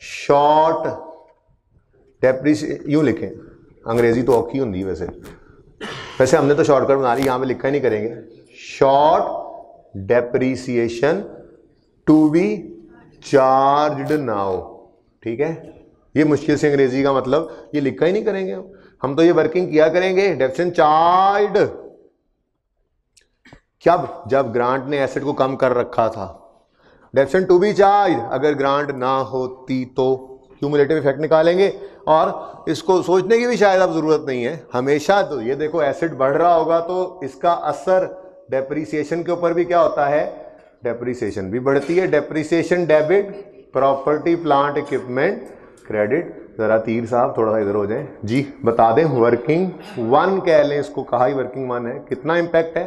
शॉर्ट, यूं लिखें, अंग्रेजी तो औखी होंगी वैसे हमने तो शॉर्टकट बना ली, यहां पे लिखा ही नहीं करेंगे। Short depreciation to be charged now, ठीक है। ये मुश्किल से अंग्रेजी का मतलब ये लिखा ही नहीं करेंगे हम तो ये वर्किंग किया करेंगे। डेप्शन चार्ज्ड कब? जब ग्रांट ने एसेट को कम कर रखा था। डेप्शन टू बी चार्ज अगर ग्रांट ना होती तो क्यूमुलेटिव इफेक्ट निकालेंगे, और इसको सोचने की भी शायद अब जरूरत नहीं है हमेशा। तो ये देखो एसेट बढ़ रहा होगा तो इसका असर डेप्रीसिएशन के ऊपर भी क्या होता है? डेप्रीसिएशन भी बढ़ती है। Depreciation debit, property plant equipment credit. जरा तीर साहब थोड़ा सा इधर हो जाए जी, बता दें वर्किंग वन कह लें इसको, कहा ही वर्किंग वन है। कितना इंपैक्ट है?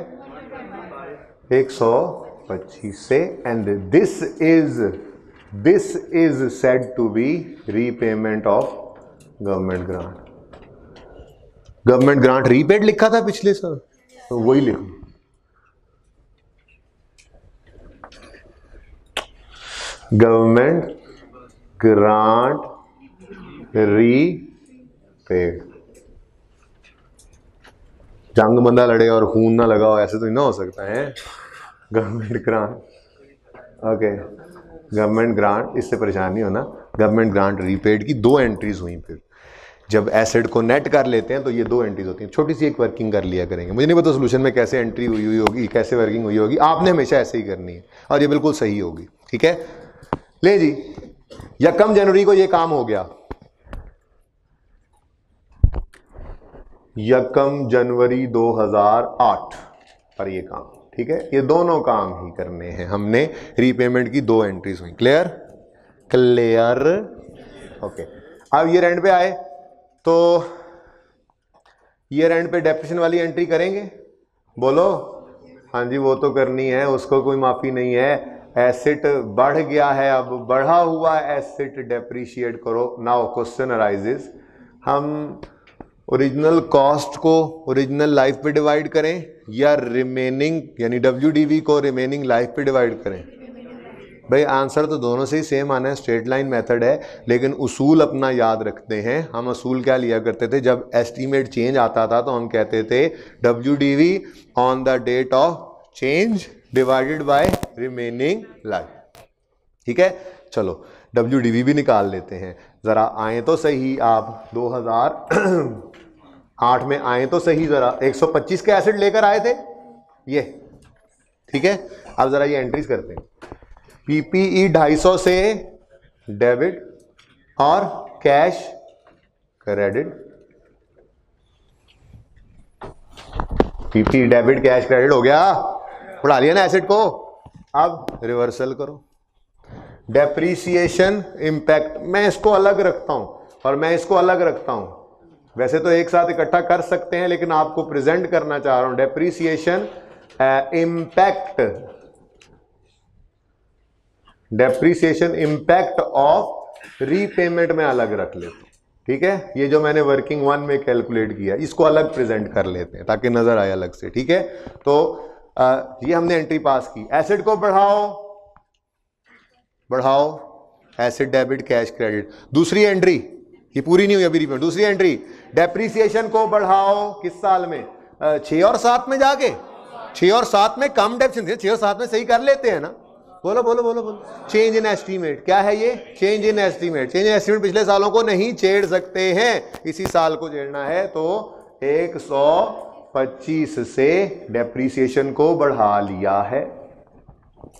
125 से, and this is said to be repayment of government grant. Government grant repaid लिखा था पिछले साल, तो वही लिखो। Government grant repaid. जंग बंदा लड़े और खून ना लगा हो, ऐसे तो नहीं ना हो सकता है। Government grant, okay, government grant, इससे परेशान नहीं होना। गवर्नमेंट ग्रांट रीपेड की 2 एंट्रीज हुई। फिर जब एसेट को नेट कर लेते हैं तो ये 2 एंट्रीज होती हैं। छोटी सी एक वर्किंग कर लिया करेंगे। मुझे नहीं पता सोल्यूशन में कैसे एंट्री हुई होगी, कैसे वर्किंग हुई होगी, आपने हमेशा ऐसे ही करनी है और ये बिल्कुल सही होगी, ठीक है। ले जी, 1 जनवरी को ये काम हो गया, 1 जनवरी 2008 पर ये काम, ठीक है। ये दोनों काम ही करने हैं हमने। रीपेमेंट की 2 एंट्रीज हुई। क्लियर? Clear, okay. अब ईयर एंड पे आए तो ईयर एंड पे डेप्रिसिएशन वाली एंट्री करेंगे, बोलो। हाँ जी, वो तो करनी है, उसको कोई माफी नहीं है। एसेट बढ़ गया है, अब बढ़ा हुआ एसेट डेप्रिशिएट करो। नाउ क्वेश्चन अराइजेस, हम ओरिजिनल कॉस्ट को ओरिजिनल लाइफ पे डिवाइड करें या रिमेनिंग यानी WDV को रिमेनिंग लाइफ पे डिवाइड करें? भाई आंसर तो दोनों से ही सेम आना है, स्ट्रेट लाइन मेथड है, लेकिन उसूल अपना याद रखते हैं। हम उसूल क्या लिया करते थे? जब एस्टीमेट चेंज आता था तो हम कहते थे WDV on the date of change divided by remaining life, ठीक है। चलो WDV भी निकाल लेते हैं। जरा आए तो सही आप, 2008 में आए तो सही। जरा 125 के एसेट लेकर आए थे ये, ठीक है। अब जरा ये एंट्रीज करते हैं। PPE 250 से डेबिट और cash credit, PP debit cash credit हो गया, पढ़ा लिया ना एसेट को। अब रिवर्सल करो। डेप्रीसिएशन इम्पैक्ट, मैं इसको अलग रखता हूं और मैं इसको अलग रखता हूं, वैसे तो एक साथ इकट्ठा कर सकते हैं लेकिन आपको प्रेजेंट करना चाह रहा हूं। Depreciation impact, depreciation impact of repayment में अलग रख लेते हैं, ठीक है। ये जो मैंने वर्किंग वन में कैलकुलेट किया इसको अलग प्रेजेंट कर लेते हैं ताकि नजर आए अलग से, ठीक है। तो ये हमने एंट्री पास की। एसेट को बढ़ाओ, बढ़ाओ, एसेट डेबिट कैश क्रेडिट। दूसरी एंट्री, ये पूरी नहीं हुई अभी रिपेमेंट, दूसरी एंट्री डेप्रीसिएशन को बढ़ाओ किस साल में, 6 और 7 में जाके, 6 और 7 में कम डेप्रिसिएशन, 6 और 7 में सही कर लेते हैं ना। बोलो बोलो बोलो बोलो। चेंज इन एस्टीमेट, क्या है ये? Change in estimate. Change in estimate पिछले सालों को नहीं छेड़ सकते हैं, इसी साल को छेड़ना है। तो 125 से डेप्रीसिएशन को बढ़ा लिया है,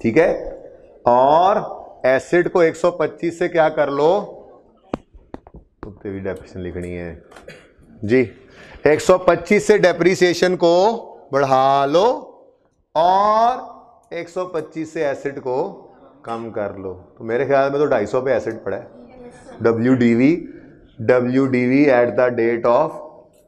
ठीक है। और एसिड को 125 से क्या कर लो, भी डेप्रिसिएशन लिखनी है जी, 125 से डेप्रीसिएशन को बढ़ा लो और 125 से एसिड को कम कर लो। तो मेरे ख्याल में तो 250 पे एसिड पड़ा है। WDV at the date of,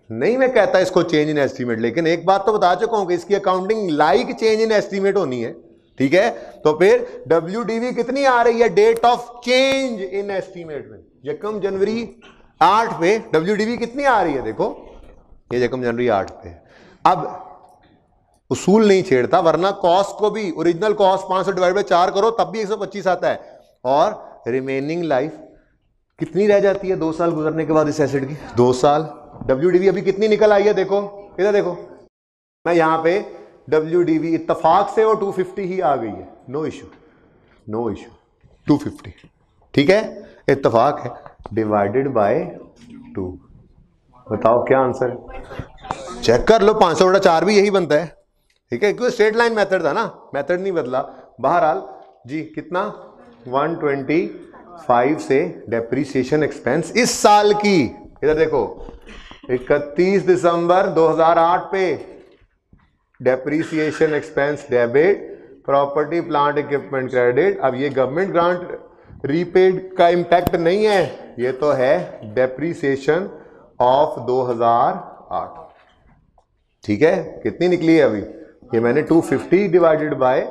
नहीं मैं कहता इसको चेंज इन एस्टीमेट, लेकिन एक बात तो बता चुका हूं कि इसकी accounting like change in estimate होनी है, ठीक है। तो फिर WDV कितनी आ रही है date of change in estimate में, यकम जनवरी 8 पे WDV कितनी आ रही है, देखो ये यकम जनवरी 8 पे। अब उसूल नहीं छेड़ता, वरना कॉस्ट को भी, ओरिजिनल कॉस्ट 500 डिवाइड बाय 4 करो तब भी 125 आता है। और रिमेनिंग लाइफ कितनी रह जाती है 2 साल गुजरने के बाद इस एसेट की, 2 साल। WDV अभी कितनी निकल आई है, देखो इधर देखो, मैं यहां पे WDV इत्तेफाक से वो 250 ही आ गई है, नो इशू, नो इशू 250, ठीक है, इत्तेफाक है, डिवाइडेड बाय 2। बताओ क्या आंसर है, चेक कर लो। 500/4 भी यही बनता है, ठीक है, क्योंकि स्ट्रेट लाइन मेथड था ना, मेथड नहीं बदला। बहरहाल जी कितना, 125 से डेप्रीसिएशन एक्सपेंस इस साल की, इधर देखो 31 दिसंबर 2008 पे depreciation expense debit, property plant equipment credit. अब ये गवर्नमेंट ग्रांट रीपेड का इंपैक्ट नहीं है, ये तो है डेप्रीसिएशन ऑफ 2008, ठीक है। कितनी निकली है अभी, ये मैंने 250 डिवाइडेड बाय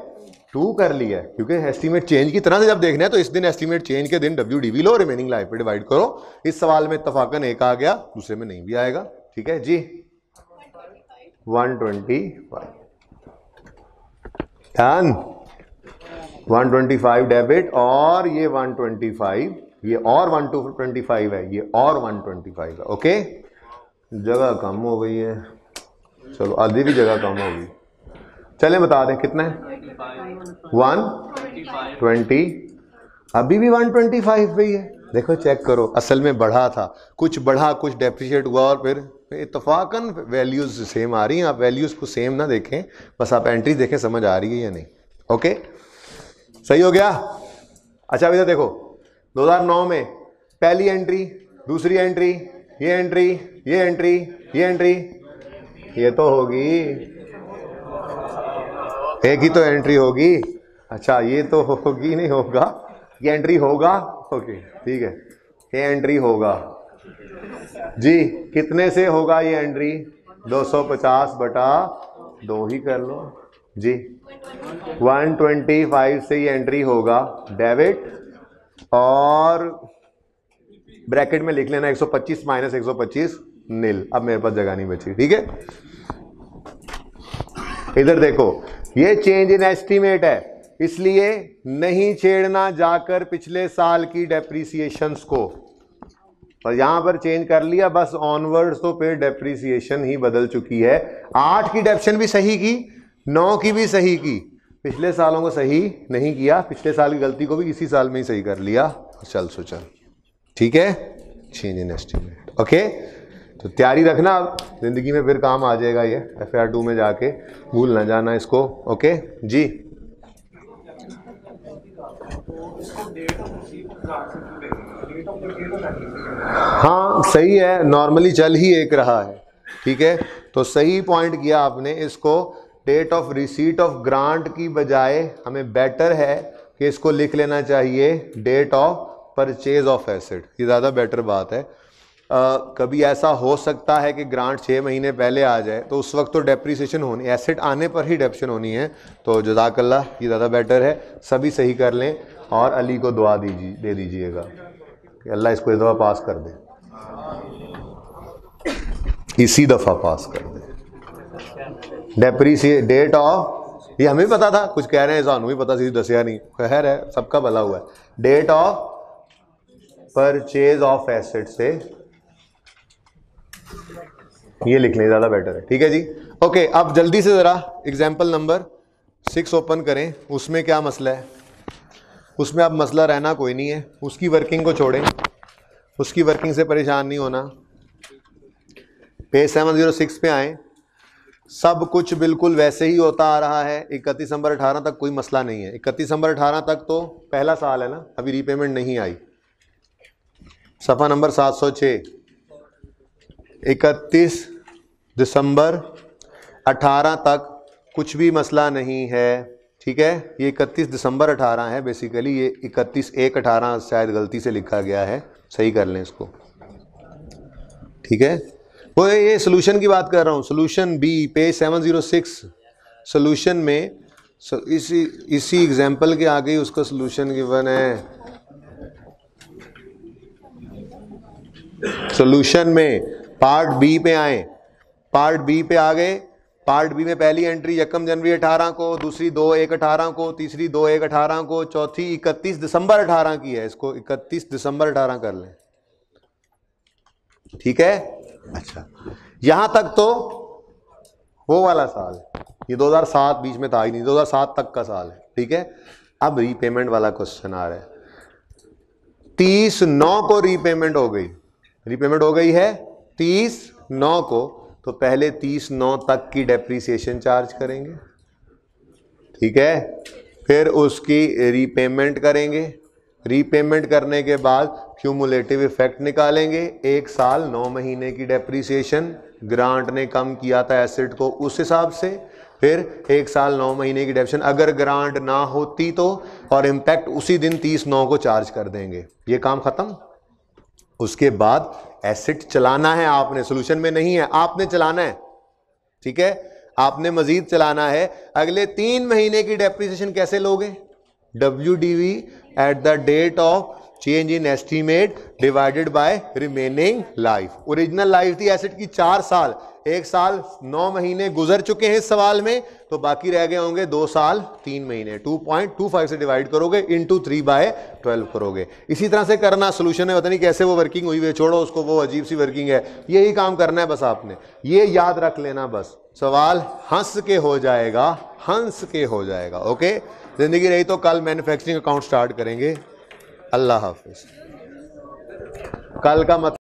2 कर लिया है, क्योंकि एस्टीमेट चेंज की तरह से जब देखना है तो इस दिन एस्टीमेट चेंज के दिन WDV लो, रिमेनिंग लाइफ पे डिवाइड करो। इस सवाल में इत्तफाकन एक आ गया, दूसरे में नहीं भी आएगा, ठीक है जी। 125 डन, 125 डेबिट और ये 125, ये और 125 है, ये और 125 है, ओके। जगह कम हो गई है, चलो आधी भी जगह कम होगी, चलें बता दें कितना है, 120, अभी भी 125 पे ही है। देखो चेक करो, असल में बढ़ा था, कुछ बढ़ा कुछ डेप्रिशिएट हुआ और फिर इत्तफाकन वैल्यूज सेम आ रही हैं। आप वैल्यूज को सेम ना देखें, बस आप एंट्री देखें, समझ आ रही है या नहीं, ओके सही हो गया। अच्छा इधर देखो, 2009 में पहली एंट्री, दूसरी एंट्री, ये एंट्री, ये एंट्री, ये एंट्री, ये तो होगी, एक ही तो एंट्री होगी। अच्छा ये तो होगी नहीं होगा, ये एंट्री होगा, ओके ठीक है, ये एंट्री होगा जी। कितने से होगा ये एंट्री, 250/2 ही कर लो जी। 125 से ये एंट्री होगा डेबिट, और ब्रैकेट में लिख लेना 125 माइनस 125 नील। अब मेरे पास जगह नहीं बची, ठीक है। इधर देखो, ये चेंज इन एस्टीमेट है, इसलिए नहीं छेड़ना जाकर पिछले साल की डेप्रीसिएशंस को, और यहां पर चेंज कर लिया बस ऑनवर्ड्स, तो फिर डेप्रीसिएशन ही बदल चुकी है। 8 की डेप्शन भी सही की, 9 की भी सही की, पिछले सालों को सही नहीं किया, पिछले साल की गलती को भी इसी साल में ही सही कर लिया। चल सो चल, ठीक है, चेंज इन एस्टीमेट, ओके। तो तैयारी रखना, जिंदगी में फिर काम आ जाएगा ये, FR2 में जाके भूल ना जाना इसको, ओके जी। हाँ सही है, नॉर्मली चल ही एक रहा है, ठीक है। तो सही पॉइंट किया आपने, इसको date of receipt of grant की बजाय हमें बेटर है कि इसको लिख लेना चाहिए date of purchase of asset, ये ज़्यादा बेटर बात है। कभी ऐसा हो सकता है कि ग्रांट 6 महीने पहले आ जाए, तो उस वक्त तो डेप्रीसिएशन होनी, एसेट आने पर ही डेप्शन होनी है। तो जज़ाकल्लाह, ये ज़्यादा बेटर है। सभी सही कर लें और अली को दुआ दे दीजिएगा कि अल्लाह इसको इस दफ़ा पास कर दे, इसी दफ़ा पास कर दे। डेप्रीसिएट डेट ऑफ, ये हमें पता था, कुछ कह रहे हैं सानू भी पता, सीधी दसिया नहीं, खैर है, सबका भला हुआ है। Date of purchase of asset से ये लिख लें, ज़्यादा बेटर है, ठीक है जी। ओके, अब जल्दी से ज़रा एग्जाम्पल नंबर 6 ओपन करें। उसमें क्या मसला है, उसमें अब मसला रहना कोई नहीं है, उसकी वर्किंग को छोड़ें, उसकी वर्किंग से परेशान नहीं होना। पेज 706 पे आए, सब कुछ बिल्कुल वैसे ही होता आ रहा है। 31 दिसंबर 18 तक कोई मसला नहीं है। 31 दिसंबर 18 तक तो पहला साल है ना, अभी रीपेमेंट नहीं आई। सफ़ा नंबर 706, 31 दिसंबर 18 तक कुछ भी मसला नहीं है, ठीक है। ये 31 दिसंबर 18 है बेसिकली, ये 31/1/18 शायद गलती से लिखा गया है, सही कर लें इसको, ठीक है। वो ये सोल्यूशन की बात कर रहा हूँ, सोल्यूशन बी, पेज 706। सोल्यूशन में इसी एग्जाम्पल के आगे ही उसका सोल्यूशन गिवन है। सोल्यूशन में पार्ट बी पे आए, पार्ट बी पे आ गए। पार्ट बी में पहली एंट्री 1 जनवरी 18 को, दूसरी 2/1/18 को, तीसरी 2/1/18 को, चौथी 31 दिसंबर 18 की है। इसको 31 दिसंबर 18 कर लें, ठीक है। अच्छा, यहां तक तो वो वाला साल है, ये 2007 बीच में था ही नहीं, 2007 तक का साल है, ठीक है। अब रीपेमेंट वाला क्वेश्चन आ रहा है। 30/9 को रीपेमेंट हो गई, रीपेमेंट हो गई है 30/9 को, तो पहले 30/9 तक की डेप्रीसिएशन चार्ज करेंगे, ठीक है। फिर उसकी रीपेमेंट करेंगे, रीपेमेंट करने के बाद क्यूमुलेटिव इफेक्ट निकालेंगे। 1 साल 9 महीने की डेप्रीसिएशन, ग्रांट ने कम किया था एसेट को उस हिसाब से, फिर 1 साल 9 महीने की डेप्शन अगर ग्रांट ना होती तो, और इम्पैक्ट उसी दिन 30/9 को चार्ज कर देंगे। ये काम खत्म। उसके बाद एसेट चलाना है आपने, सोल्यूशन में नहीं है, आपने चलाना है, ठीक है। आपने मजीद चलाना है। अगले 3 महीने की डेप्रीसिएशन कैसे लोगे? WDV at the date of change in estimate divided by remaining life. Original life थी एसेट की 4 साल, 1 साल 9 महीने गुजर चुके हैं इस सवाल में, तो बाकी रह गए होंगे 2 साल 3 महीने। 2.25 से डिवाइड करोगे, इंटू 3/12 करोगे। इसी तरह से करना। सोल्यूशन में पता नहीं कैसे वो वर्किंग हुई है, छोड़ो उसको, वो अजीब सी वर्किंग है। यही काम करना है बस आपने, ये याद रख लेना बस। सवाल हंस के हो जाएगा, हंस के हो जाएगा। ओके, जिंदगी रही तो कल मैन्युफैक्चरिंग अकाउंट स्टार्ट करेंगे। अल्लाह हाफिज। कल का